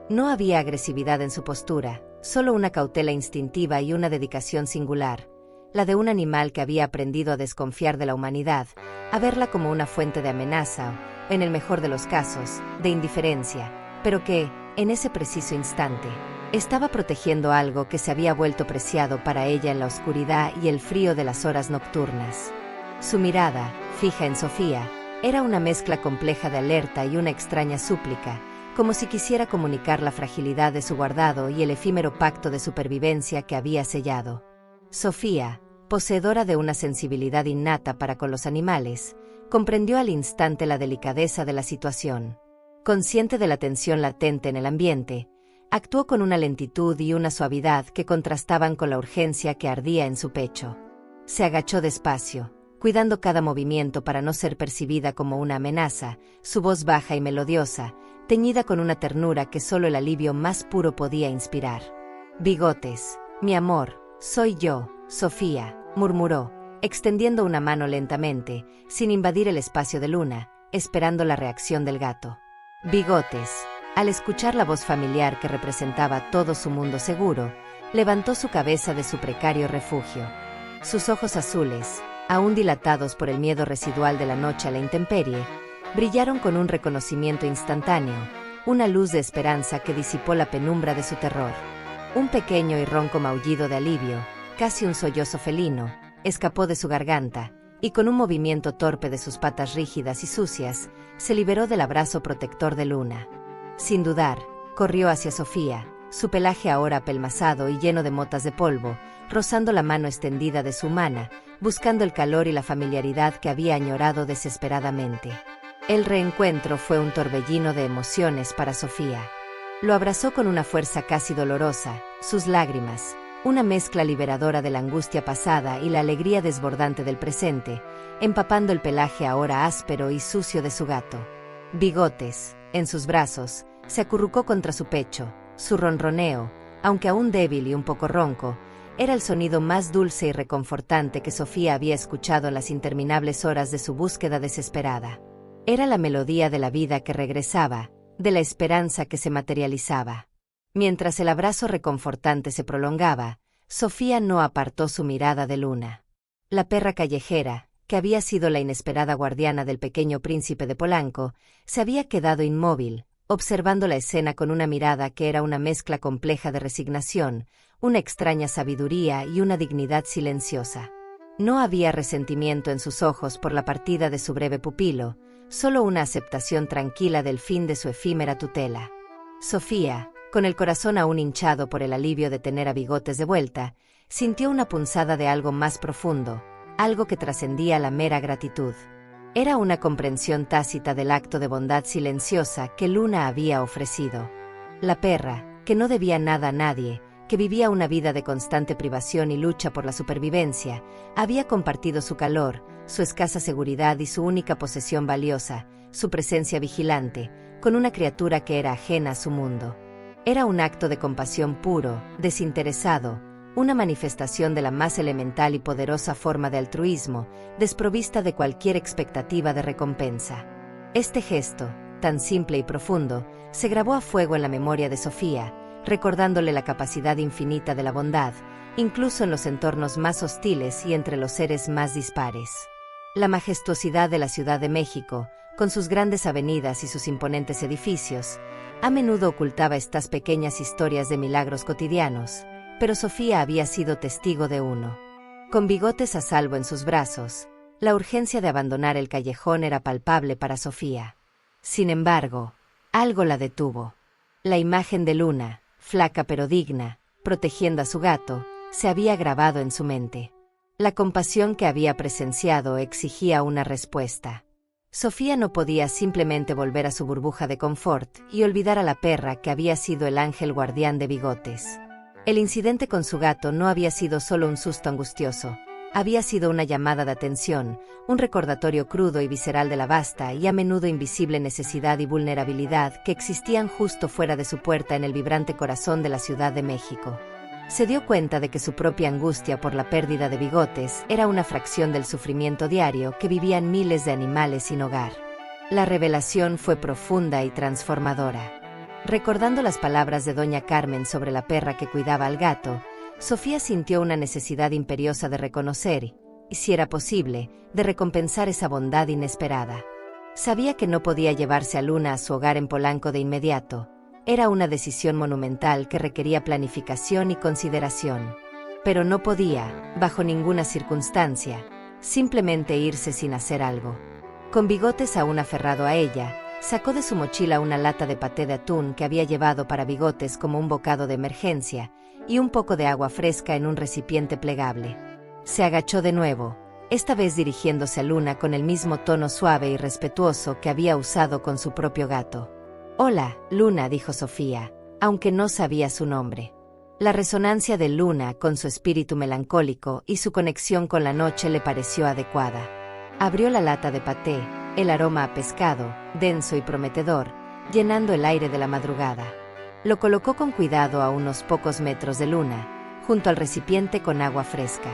No había agresividad en su postura, solo una cautela instintiva y una dedicación singular, la de un animal que había aprendido a desconfiar de la humanidad, a verla como una fuente de amenaza o, en el mejor de los casos, de indiferencia, pero que, en ese preciso instante, estaba protegiendo algo que se había vuelto preciado para ella en la oscuridad y el frío de las horas nocturnas. Su mirada, fija en Sofía, era una mezcla compleja de alerta y una extraña súplica, como si quisiera comunicar la fragilidad de su guardado y el efímero pacto de supervivencia que había sellado. Sofía, poseedora de una sensibilidad innata para con los animales, comprendió al instante la delicadeza de la situación. Consciente de la tensión latente en el ambiente, actuó con una lentitud y una suavidad que contrastaban con la urgencia que ardía en su pecho. Se agachó despacio, cuidando cada movimiento para no ser percibida como una amenaza, su voz baja y melodiosa, teñida con una ternura que solo el alivio más puro podía inspirar. «Bigotes, mi amor, soy yo, Sofía», murmuró, extendiendo una mano lentamente, sin invadir el espacio de Luna, esperando la reacción del gato. Bigotes, al escuchar la voz familiar que representaba todo su mundo seguro, levantó su cabeza de su precario refugio. Sus ojos azules, aún dilatados por el miedo residual de la noche a la intemperie, brillaron con un reconocimiento instantáneo, una luz de esperanza que disipó la penumbra de su terror. Un pequeño y ronco maullido de alivio, casi un sollozo felino, escapó de su garganta, y con un movimiento torpe de sus patas rígidas y sucias, se liberó del abrazo protector de Luna. Sin dudar, corrió hacia Sofía, su pelaje ahora apelmazado y lleno de motas de polvo, rozando la mano extendida de su humana, buscando el calor y la familiaridad que había añorado desesperadamente. El reencuentro fue un torbellino de emociones para Sofía. Lo abrazó con una fuerza casi dolorosa, sus lágrimas, una mezcla liberadora de la angustia pasada y la alegría desbordante del presente, empapando el pelaje ahora áspero y sucio de su gato. Bigotes, en sus brazos, se acurrucó contra su pecho, su ronroneo, aunque aún débil y un poco ronco, era el sonido más dulce y reconfortante que Sofía había escuchado en las interminables horas de su búsqueda desesperada. Era la melodía de la vida que regresaba, de la esperanza que se materializaba. Mientras el abrazo reconfortante se prolongaba, Sofía no apartó su mirada de Luna. La perra callejera, que había sido la inesperada guardiana del pequeño príncipe de Polanco, se había quedado inmóvil, observando la escena con una mirada que era una mezcla compleja de resignación, una extraña sabiduría y una dignidad silenciosa. No había resentimiento en sus ojos por la partida de su breve pupilo, solo una aceptación tranquila del fin de su efímera tutela. Sofía, con el corazón aún hinchado por el alivio de tener a Bigotes de vuelta, sintió una punzada de algo más profundo, algo que trascendía la mera gratitud. Era una comprensión tácita del acto de bondad silenciosa que Luna había ofrecido. La perra, que no debía nada a nadie, que vivía una vida de constante privación y lucha por la supervivencia, había compartido su calor, su escasa seguridad y su única posesión valiosa, su presencia vigilante, con una criatura que era ajena a su mundo. Era un acto de compasión puro, desinteresado, una manifestación de la más elemental y poderosa forma de altruismo, desprovista de cualquier expectativa de recompensa. Este gesto, tan simple y profundo, se grabó a fuego en la memoria de Sofía, recordándole la capacidad infinita de la bondad, incluso en los entornos más hostiles y entre los seres más dispares. La majestuosidad de la Ciudad de México, con sus grandes avenidas y sus imponentes edificios, a menudo ocultaba estas pequeñas historias de milagros cotidianos, pero Sofía había sido testigo de uno. Con Bigotes a salvo en sus brazos, la urgencia de abandonar el callejón era palpable para Sofía. Sin embargo, algo la detuvo. La imagen de Luna, flaca pero digna, protegiendo a su gato, se había grabado en su mente. La compasión que había presenciado exigía una respuesta. Sofía no podía simplemente volver a su burbuja de confort y olvidar a la perra que había sido el ángel guardián de Bigotes. El incidente con su gato no había sido solo un susto angustioso, había sido una llamada de atención, un recordatorio crudo y visceral de la vasta y a menudo invisible necesidad y vulnerabilidad que existían justo fuera de su puerta en el vibrante corazón de la Ciudad de México. Se dio cuenta de que su propia angustia por la pérdida de Bigotes era una fracción del sufrimiento diario que vivían miles de animales sin hogar. La revelación fue profunda y transformadora. Recordando las palabras de doña Carmen sobre la perra que cuidaba al gato, Sofía sintió una necesidad imperiosa de reconocer y, si era posible, de recompensar esa bondad inesperada. Sabía que no podía llevarse a Luna a su hogar en Polanco de inmediato. Era una decisión monumental que requería planificación y consideración. Pero no podía, bajo ninguna circunstancia, simplemente irse sin hacer algo. Con Bigotes aún aferrado a ella, sacó de su mochila una lata de paté de atún que había llevado para Bigotes como un bocado de emergencia, y un poco de agua fresca en un recipiente plegable. Se agachó de nuevo, esta vez dirigiéndose a Luna con el mismo tono suave y respetuoso que había usado con su propio gato. «Hola, Luna», dijo Sofía, aunque no sabía su nombre. La resonancia de Luna con su espíritu melancólico y su conexión con la noche le pareció adecuada. Abrió la lata de paté, el aroma a pescado, denso y prometedor, llenando el aire de la madrugada. Lo colocó con cuidado a unos pocos metros de Luna, junto al recipiente con agua fresca.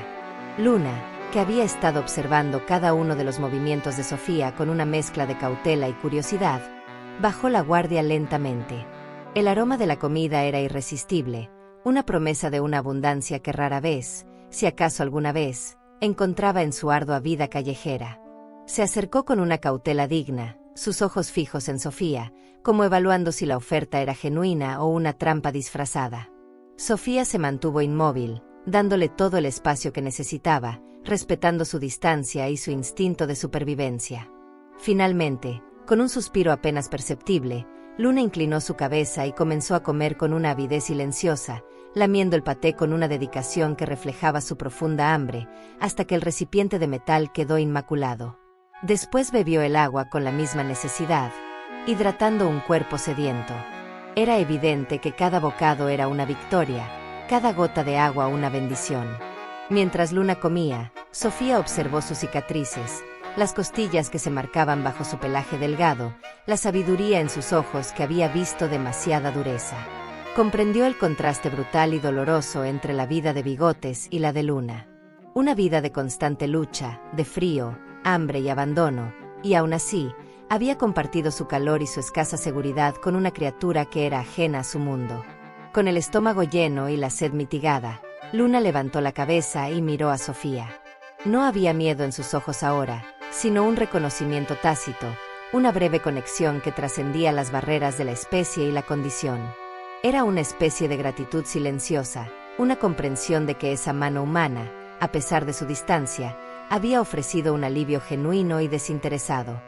Luna, que había estado observando cada uno de los movimientos de Sofía con una mezcla de cautela y curiosidad, bajó la guardia lentamente. El aroma de la comida era irresistible, una promesa de una abundancia que rara vez, si acaso alguna vez, encontraba en su ardua vida callejera. Se acercó con una cautela digna, sus ojos fijos en Sofía, como evaluando si la oferta era genuina o una trampa disfrazada. Sofía se mantuvo inmóvil, dándole todo el espacio que necesitaba, respetando su distancia y su instinto de supervivencia. Finalmente, con un suspiro apenas perceptible, Luna inclinó su cabeza y comenzó a comer con una avidez silenciosa, lamiendo el paté con una dedicación que reflejaba su profunda hambre, hasta que el recipiente de metal quedó inmaculado. Después bebió el agua con la misma necesidad, hidratando un cuerpo sediento. Era evidente que cada bocado era una victoria, cada gota de agua una bendición. Mientras Luna comía, Sofía observó sus cicatrices, las costillas que se marcaban bajo su pelaje delgado, la sabiduría en sus ojos que había visto demasiada dureza. Comprendió el contraste brutal y doloroso entre la vida de Bigotes y la de Luna. Una vida de constante lucha, de frío, hambre y abandono, y aún así, había compartido su calor y su escasa seguridad con una criatura que era ajena a su mundo. Con el estómago lleno y la sed mitigada, Luna levantó la cabeza y miró a Sofía. No había miedo en sus ojos ahora, sino un reconocimiento tácito, una breve conexión que trascendía las barreras de la especie y la condición. Era una especie de gratitud silenciosa, una comprensión de que esa mano humana, a pesar de su distancia, había ofrecido un alivio genuino y desinteresado.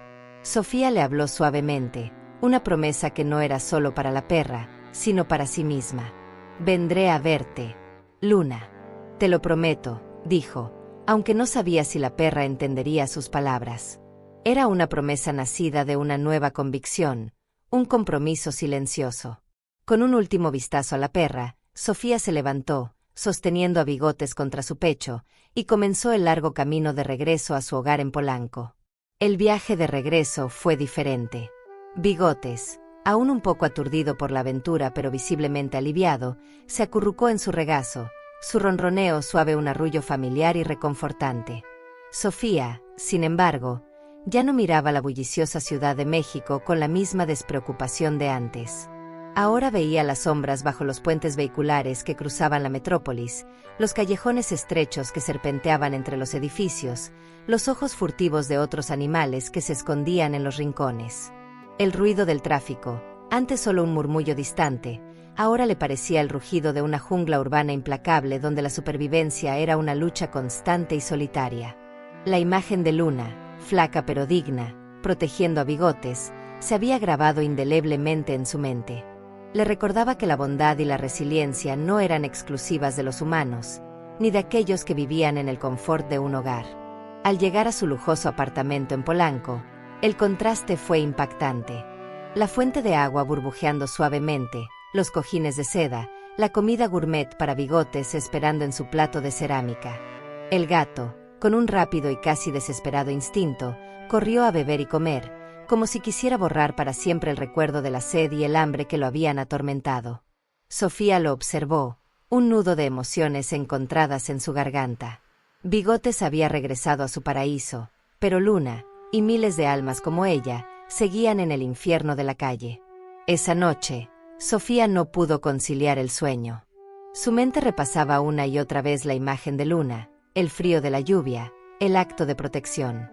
Sofía le habló suavemente, una promesa que no era solo para la perra, sino para sí misma. «Vendré a verte, Luna. Te lo prometo», dijo, aunque no sabía si la perra entendería sus palabras. Era una promesa nacida de una nueva convicción, un compromiso silencioso. Con un último vistazo a la perra, Sofía se levantó, sosteniendo a Bigotes contra su pecho, y comenzó el largo camino de regreso a su hogar en Polanco. El viaje de regreso fue diferente. Bigotes, aún un poco aturdido por la aventura pero visiblemente aliviado, se acurrucó en su regazo, su ronroneo suave un arrullo familiar y reconfortante. Sofía, sin embargo, ya no miraba la bulliciosa Ciudad de México con la misma despreocupación de antes. Ahora veía las sombras bajo los puentes vehiculares que cruzaban la metrópolis, los callejones estrechos que serpenteaban entre los edificios, los ojos furtivos de otros animales que se escondían en los rincones. El ruido del tráfico, antes solo un murmullo distante, ahora le parecía el rugido de una jungla urbana implacable donde la supervivencia era una lucha constante y solitaria. La imagen de Luna, flaca pero digna, protegiendo a Bigotes, se había grabado indeleblemente en su mente. Le recordaba que la bondad y la resiliencia no eran exclusivas de los humanos, ni de aquellos que vivían en el confort de un hogar. Al llegar a su lujoso apartamento en Polanco, el contraste fue impactante. La fuente de agua burbujeando suavemente, los cojines de seda, la comida gourmet para Bigotes esperando en su plato de cerámica. El gato, con un rápido y casi desesperado instinto, corrió a beber y comer, como si quisiera borrar para siempre el recuerdo de la sed y el hambre que lo habían atormentado. Sofía lo observó, un nudo de emociones encontradas en su garganta. Bigotes había regresado a su paraíso, pero Luna, y miles de almas como ella, seguían en el infierno de la calle. Esa noche, Sofía no pudo conciliar el sueño. Su mente repasaba una y otra vez la imagen de Luna, el frío de la lluvia, el acto de protección.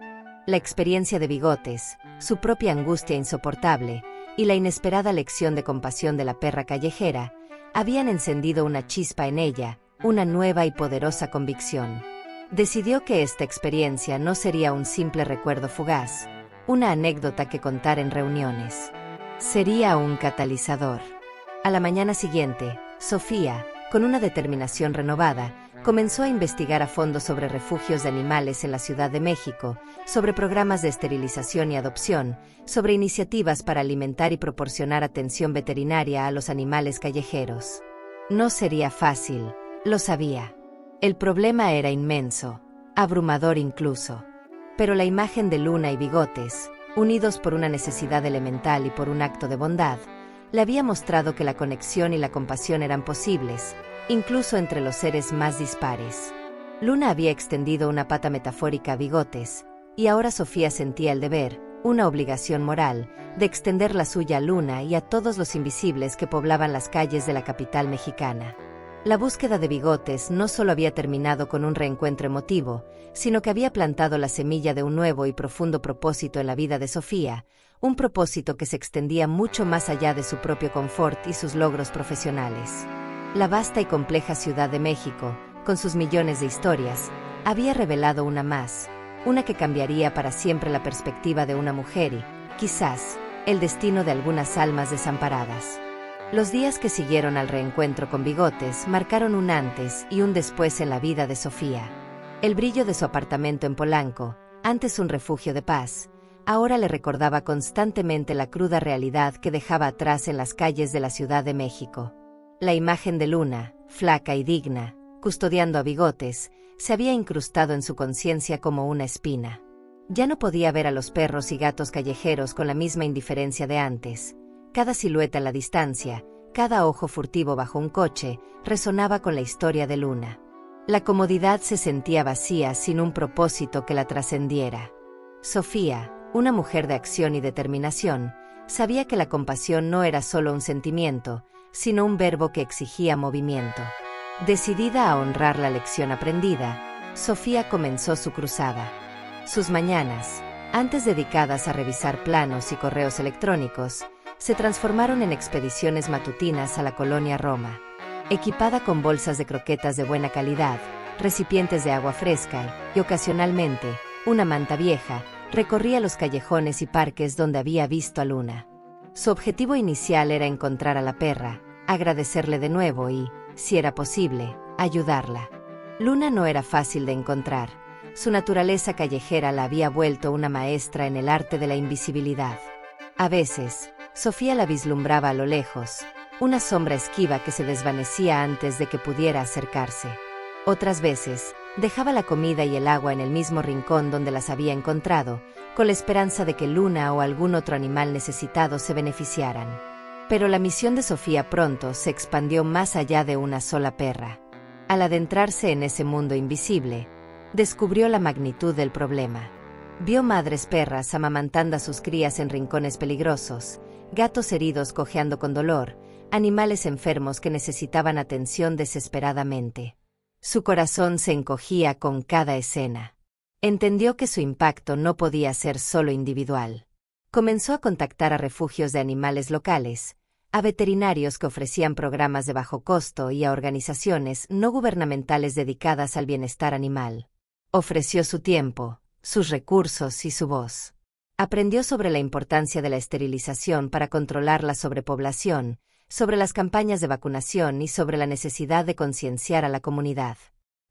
La experiencia de Bigotes, su propia angustia insoportable y la inesperada lección de compasión de la perra callejera habían encendido una chispa en ella, una nueva y poderosa convicción. Decidió que esta experiencia no sería un simple recuerdo fugaz, una anécdota que contar en reuniones. Sería un catalizador. A la mañana siguiente, Sofía, con una determinación renovada, comenzó a investigar a fondo sobre refugios de animales en la Ciudad de México, sobre programas de esterilización y adopción, sobre iniciativas para alimentar y proporcionar atención veterinaria a los animales callejeros. No sería fácil, lo sabía. El problema era inmenso, abrumador incluso. Pero la imagen de Luna y Bigotes, unidos por una necesidad elemental y por un acto de bondad, le había mostrado que la conexión y la compasión eran posibles, incluso entre los seres más dispares. Luna había extendido una pata metafórica a Bigotes, y ahora Sofía sentía el deber, una obligación moral, de extender la suya a Luna y a todos los invisibles que poblaban las calles de la capital mexicana. La búsqueda de Bigotes no solo había terminado con un reencuentro emotivo, sino que había plantado la semilla de un nuevo y profundo propósito en la vida de Sofía, un propósito que se extendía mucho más allá de su propio confort y sus logros profesionales. La vasta y compleja Ciudad de México, con sus millones de historias, había revelado una más, una que cambiaría para siempre la perspectiva de una mujer y, quizás, el destino de algunas almas desamparadas. Los días que siguieron al reencuentro con Bigotes marcaron un antes y un después en la vida de Sofía. El brillo de su apartamento en Polanco, antes un refugio de paz, ahora le recordaba constantemente la cruda realidad que dejaba atrás en las calles de la Ciudad de México. La imagen de Luna, flaca y digna, custodiando a Bigotes, se había incrustado en su conciencia como una espina. Ya no podía ver a los perros y gatos callejeros con la misma indiferencia de antes. Cada silueta a la distancia, cada ojo furtivo bajo un coche, resonaba con la historia de Luna. La comodidad se sentía vacía sin un propósito que la trascendiera. Sofía, una mujer de acción y determinación, sabía que la compasión no era solo un sentimiento, sino un verbo que exigía movimiento. Decidida a honrar la lección aprendida, Sofía comenzó su cruzada. Sus mañanas, antes dedicadas a revisar planos y correos electrónicos, se transformaron en expediciones matutinas a la colonia Roma. Equipada con bolsas de croquetas de buena calidad, recipientes de agua fresca y, ocasionalmente, una manta vieja, recorría los callejones y parques donde había visto a Luna. Su objetivo inicial era encontrar a la perra, agradecerle de nuevo y, si era posible, ayudarla. Luna no era fácil de encontrar. Su naturaleza callejera la había vuelto una maestra en el arte de la invisibilidad. A veces, Sofía la vislumbraba a lo lejos, una sombra esquiva que se desvanecía antes de que pudiera acercarse. Otras veces, dejaba la comida y el agua en el mismo rincón donde las había encontrado, con la esperanza de que Luna o algún otro animal necesitado se beneficiaran. Pero la misión de Sofía pronto se expandió más allá de una sola perra. Al adentrarse en ese mundo invisible, descubrió la magnitud del problema. Vio madres perras amamantando a sus crías en rincones peligrosos, gatos heridos cojeando con dolor, animales enfermos que necesitaban atención desesperadamente. Su corazón se encogía con cada escena. Entendió que su impacto no podía ser solo individual. Comenzó a contactar a refugios de animales locales, a veterinarios que ofrecían programas de bajo costo y a organizaciones no gubernamentales dedicadas al bienestar animal. Ofreció su tiempo, sus recursos y su voz. Aprendió sobre la importancia de la esterilización para controlar la sobrepoblación, sobre las campañas de vacunación y sobre la necesidad de concienciar a la comunidad.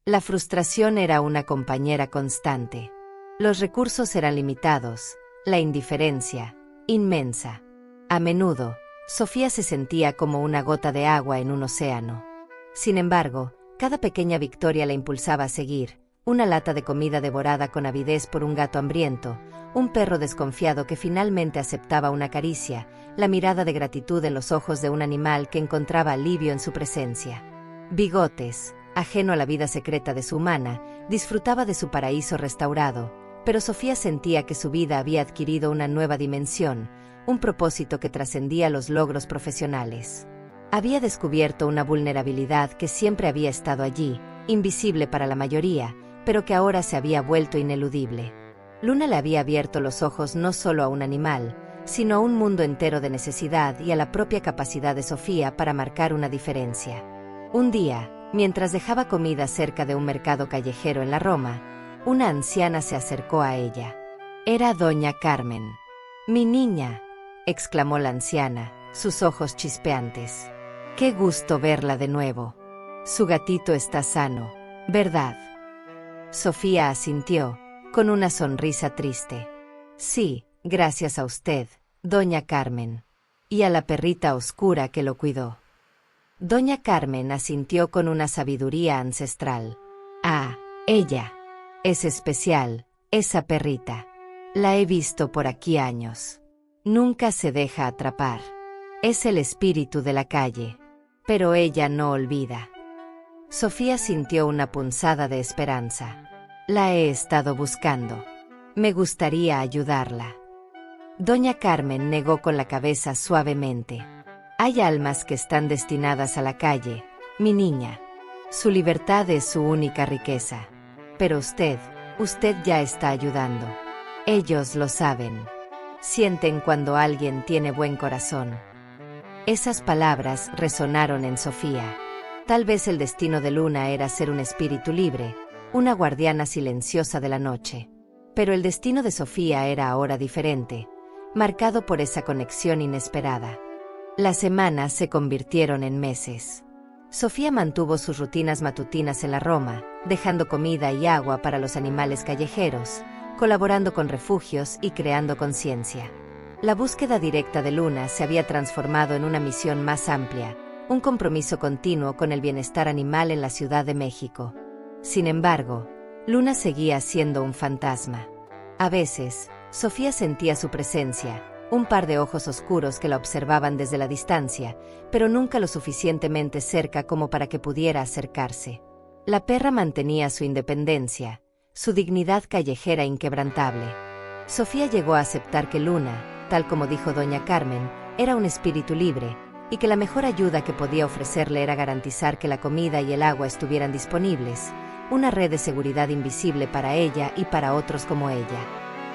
La frustración era una compañera constante. Los recursos eran limitados, la indiferencia, inmensa. A menudo, Sofía se sentía como una gota de agua en un océano. Sin embargo, cada pequeña victoria la impulsaba a seguir. Una lata de comida devorada con avidez por un gato hambriento, un perro desconfiado que finalmente aceptaba una caricia, la mirada de gratitud en los ojos de un animal que encontraba alivio en su presencia. Bigotes, ajeno a la vida secreta de su humana, disfrutaba de su paraíso restaurado, pero Sofía sentía que su vida había adquirido una nueva dimensión, un propósito que trascendía los logros profesionales. Había descubierto una vulnerabilidad que siempre había estado allí, invisible para la mayoría, pero que ahora se había vuelto ineludible. Luna le había abierto los ojos no solo a un animal, sino a un mundo entero de necesidad y a la propia capacidad de Sofía para marcar una diferencia. Un día, mientras dejaba comida cerca de un mercado callejero en la Roma, una anciana se acercó a ella. Era doña Carmen. «Mi niña», exclamó la anciana, sus ojos chispeantes. «Qué gusto verla de nuevo. Su gatito está sano, ¿verdad?». Sofía asintió, con una sonrisa triste. «Sí, gracias a usted, doña Carmen. Y a la perrita oscura que lo cuidó». Doña Carmen asintió con una sabiduría ancestral. «Ah, ella. Es especial, esa perrita. La he visto por aquí años. Nunca se deja atrapar. Es el espíritu de la calle. Pero ella no olvida». Sofía sintió una punzada de esperanza. «La he estado buscando. Me gustaría ayudarla». Doña Carmen negó con la cabeza suavemente. «Hay almas que están destinadas a la calle, mi niña. Su libertad es su única riqueza. Pero usted ya está ayudando. Ellos lo saben. Sienten cuando alguien tiene buen corazón». Esas palabras resonaron en Sofía. Tal vez el destino de Luna era ser un espíritu libre, una guardiana silenciosa de la noche. Pero el destino de Sofía era ahora diferente, marcado por esa conexión inesperada. Las semanas se convirtieron en meses. Sofía mantuvo sus rutinas matutinas en la Roma, dejando comida y agua para los animales callejeros, colaborando con refugios y creando conciencia. La búsqueda directa de Luna se había transformado en una misión más amplia, un compromiso continuo con el bienestar animal en la Ciudad de México. Sin embargo, Luna seguía siendo un fantasma. A veces, Sofía sentía su presencia, un par de ojos oscuros que la observaban desde la distancia, pero nunca lo suficientemente cerca como para que pudiera acercarse. La perra mantenía su independencia, su dignidad callejera inquebrantable. Sofía llegó a aceptar que Luna, tal como dijo doña Carmen, era un espíritu libre, y que la mejor ayuda que podía ofrecerle era garantizar que la comida y el agua estuvieran disponibles, una red de seguridad invisible para ella y para otros como ella.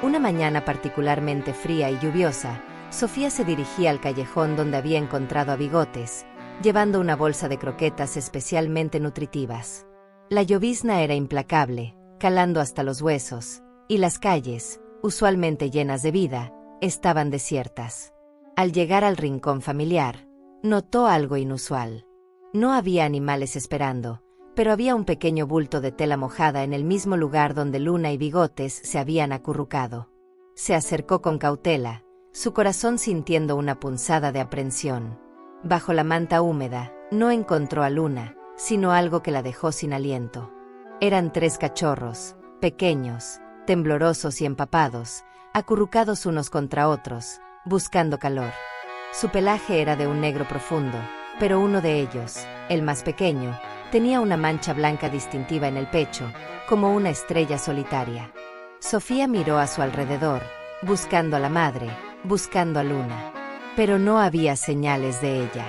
Una mañana particularmente fría y lluviosa, Sofía se dirigía al callejón donde había encontrado a Bigotes, llevando una bolsa de croquetas especialmente nutritivas. La llovizna era implacable, calando hasta los huesos, y las calles, usualmente llenas de vida, estaban desiertas. Al llegar al rincón familiar, notó algo inusual. No había animales esperando, pero había un pequeño bulto de tela mojada en el mismo lugar donde Luna y Bigotes se habían acurrucado. Se acercó con cautela, su corazón sintiendo una punzada de aprensión. Bajo la manta húmeda, no encontró a Luna, sino algo que la dejó sin aliento. Eran 3 cachorros, pequeños, temblorosos y empapados, acurrucados unos contra otros, buscando calor. Su pelaje era de un negro profundo, pero uno de ellos, el más pequeño, tenía una mancha blanca distintiva en el pecho, como una estrella solitaria. Sofía miró a su alrededor, buscando a la madre, buscando a Luna. Pero no había señales de ella.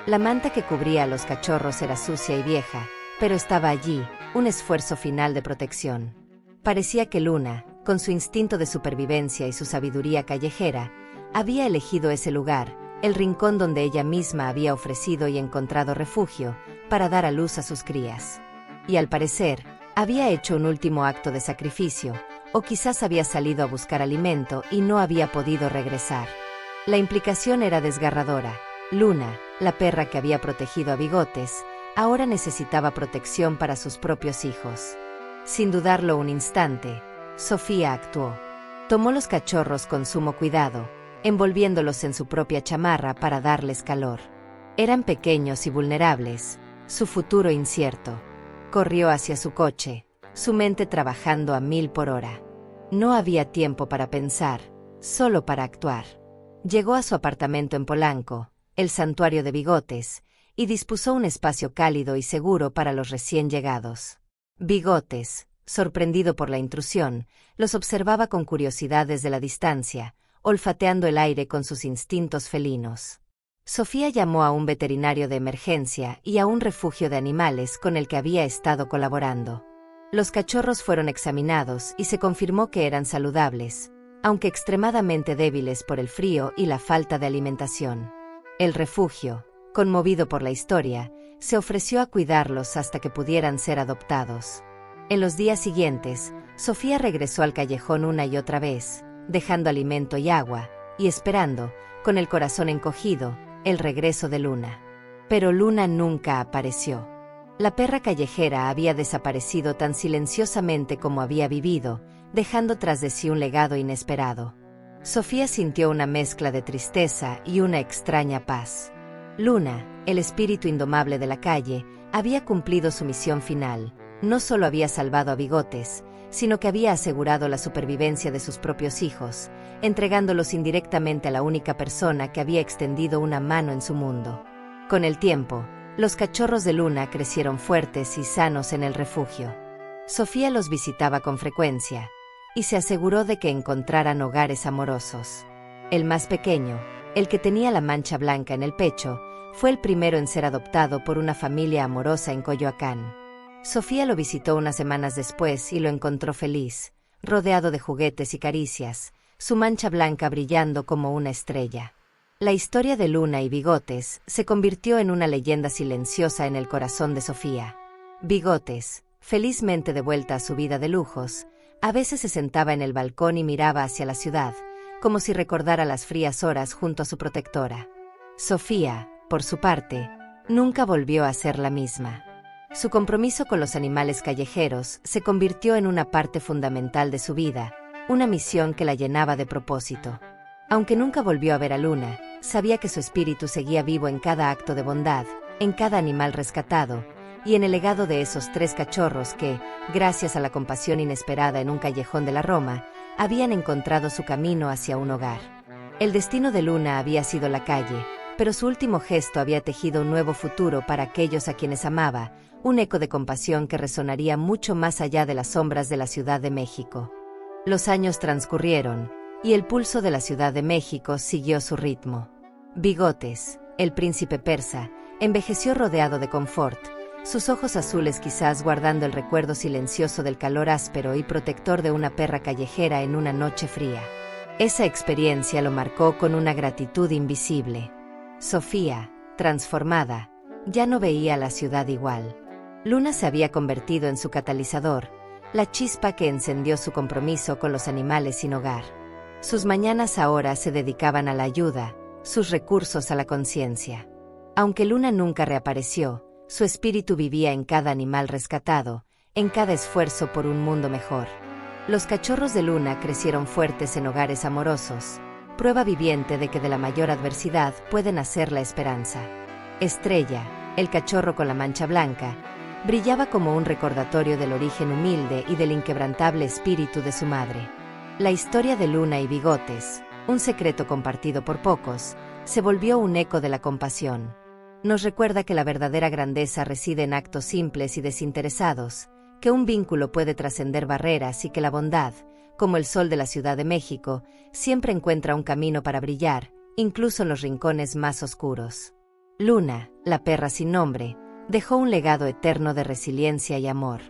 La manta que cubría a los cachorros era sucia y vieja, pero estaba allí, un esfuerzo final de protección. Parecía que Luna, con su instinto de supervivencia y su sabiduría callejera, había elegido ese lugar, el rincón donde ella misma había ofrecido y encontrado refugio, para dar a luz a sus crías. Y al parecer, había hecho un último acto de sacrificio, o quizás había salido a buscar alimento y no había podido regresar. La implicación era desgarradora. Luna, la perra que había protegido a Bigotes, ahora necesitaba protección para sus propios hijos. Sin dudarlo un instante, Sofía actuó. Tomó los cachorros con sumo cuidado, envolviéndolos en su propia chamarra para darles calor. Eran pequeños y vulnerables, su futuro incierto. Corrió hacia su coche, su mente trabajando a 1000 por hora. No había tiempo para pensar, solo para actuar. Llegó a su apartamento en Polanco, el santuario de Bigotes, y dispuso un espacio cálido y seguro para los recién llegados. Bigotes, sorprendido por la intrusión, los observaba con curiosidad desde la distancia, olfateando el aire con sus instintos felinos. Sofía llamó a un veterinario de emergencia y a un refugio de animales con el que había estado colaborando. Los cachorros fueron examinados y se confirmó que eran saludables, aunque extremadamente débiles por el frío y la falta de alimentación. El refugio, conmovido por la historia, se ofreció a cuidarlos hasta que pudieran ser adoptados. En los días siguientes, Sofía regresó al callejón una y otra vez, dejando alimento y agua, y esperando, con el corazón encogido, el regreso de Luna. Pero Luna nunca apareció. La perra callejera había desaparecido tan silenciosamente como había vivido, dejando tras de sí un legado inesperado. Sofía sintió una mezcla de tristeza y una extraña paz. Luna, el espíritu indomable de la calle, había cumplido su misión final. No solo había salvado a Bigotes, sino que había asegurado la supervivencia de sus propios hijos, entregándolos indirectamente a la única persona que había extendido una mano en su mundo. Con el tiempo, los cachorros de Luna crecieron fuertes y sanos en el refugio. Sofía los visitaba con frecuencia, y se aseguró de que encontraran hogares amorosos. El más pequeño, el que tenía la mancha blanca en el pecho, fue el primero en ser adoptado por una familia amorosa en Coyoacán. Sofía lo visitó unas semanas después y lo encontró feliz, rodeado de juguetes y caricias, su mancha blanca brillando como una estrella. La historia de Luna y Bigotes se convirtió en una leyenda silenciosa en el corazón de Sofía. Bigotes, felizmente de vuelta a su vida de lujos, a veces se sentaba en el balcón y miraba hacia la ciudad, como si recordara las frías horas junto a su protectora. Sofía, por su parte, nunca volvió a ser la misma. Su compromiso con los animales callejeros se convirtió en una parte fundamental de su vida, una misión que la llenaba de propósito. Aunque nunca volvió a ver a Luna, sabía que su espíritu seguía vivo en cada acto de bondad, en cada animal rescatado, y en el legado de esos 3 cachorros que, gracias a la compasión inesperada en un callejón de la Roma, habían encontrado su camino hacia un hogar. El destino de Luna había sido la calle, pero su último gesto había tejido un nuevo futuro para aquellos a quienes amaba, un eco de compasión que resonaría mucho más allá de las sombras de la Ciudad de México. Los años transcurrieron, y el pulso de la Ciudad de México siguió su ritmo. Bigotes, el príncipe persa, envejeció rodeado de confort, sus ojos azules quizás guardando el recuerdo silencioso del calor áspero y protector de una perra callejera en una noche fría. Esa experiencia lo marcó con una gratitud invisible. Sofía, transformada, ya no veía la ciudad igual. Luna se había convertido en su catalizador, la chispa que encendió su compromiso con los animales sin hogar. Sus mañanas ahora se dedicaban a la ayuda, sus recursos a la conciencia. Aunque Luna nunca reapareció, su espíritu vivía en cada animal rescatado, en cada esfuerzo por un mundo mejor. Los cachorros de Luna crecieron fuertes en hogares amorosos, prueba viviente de que de la mayor adversidad puede nacer la esperanza. Estrella, el cachorro con la mancha blanca, brillaba como un recordatorio del origen humilde y del inquebrantable espíritu de su madre. La historia de Luna y Bigotes, un secreto compartido por pocos, se volvió un eco de la compasión. Nos recuerda que la verdadera grandeza reside en actos simples y desinteresados, que un vínculo puede trascender barreras y que la bondad, como el sol de la Ciudad de México, siempre encuentra un camino para brillar, incluso en los rincones más oscuros. Luna, la perra sin nombre, dejó un legado eterno de resiliencia y amor.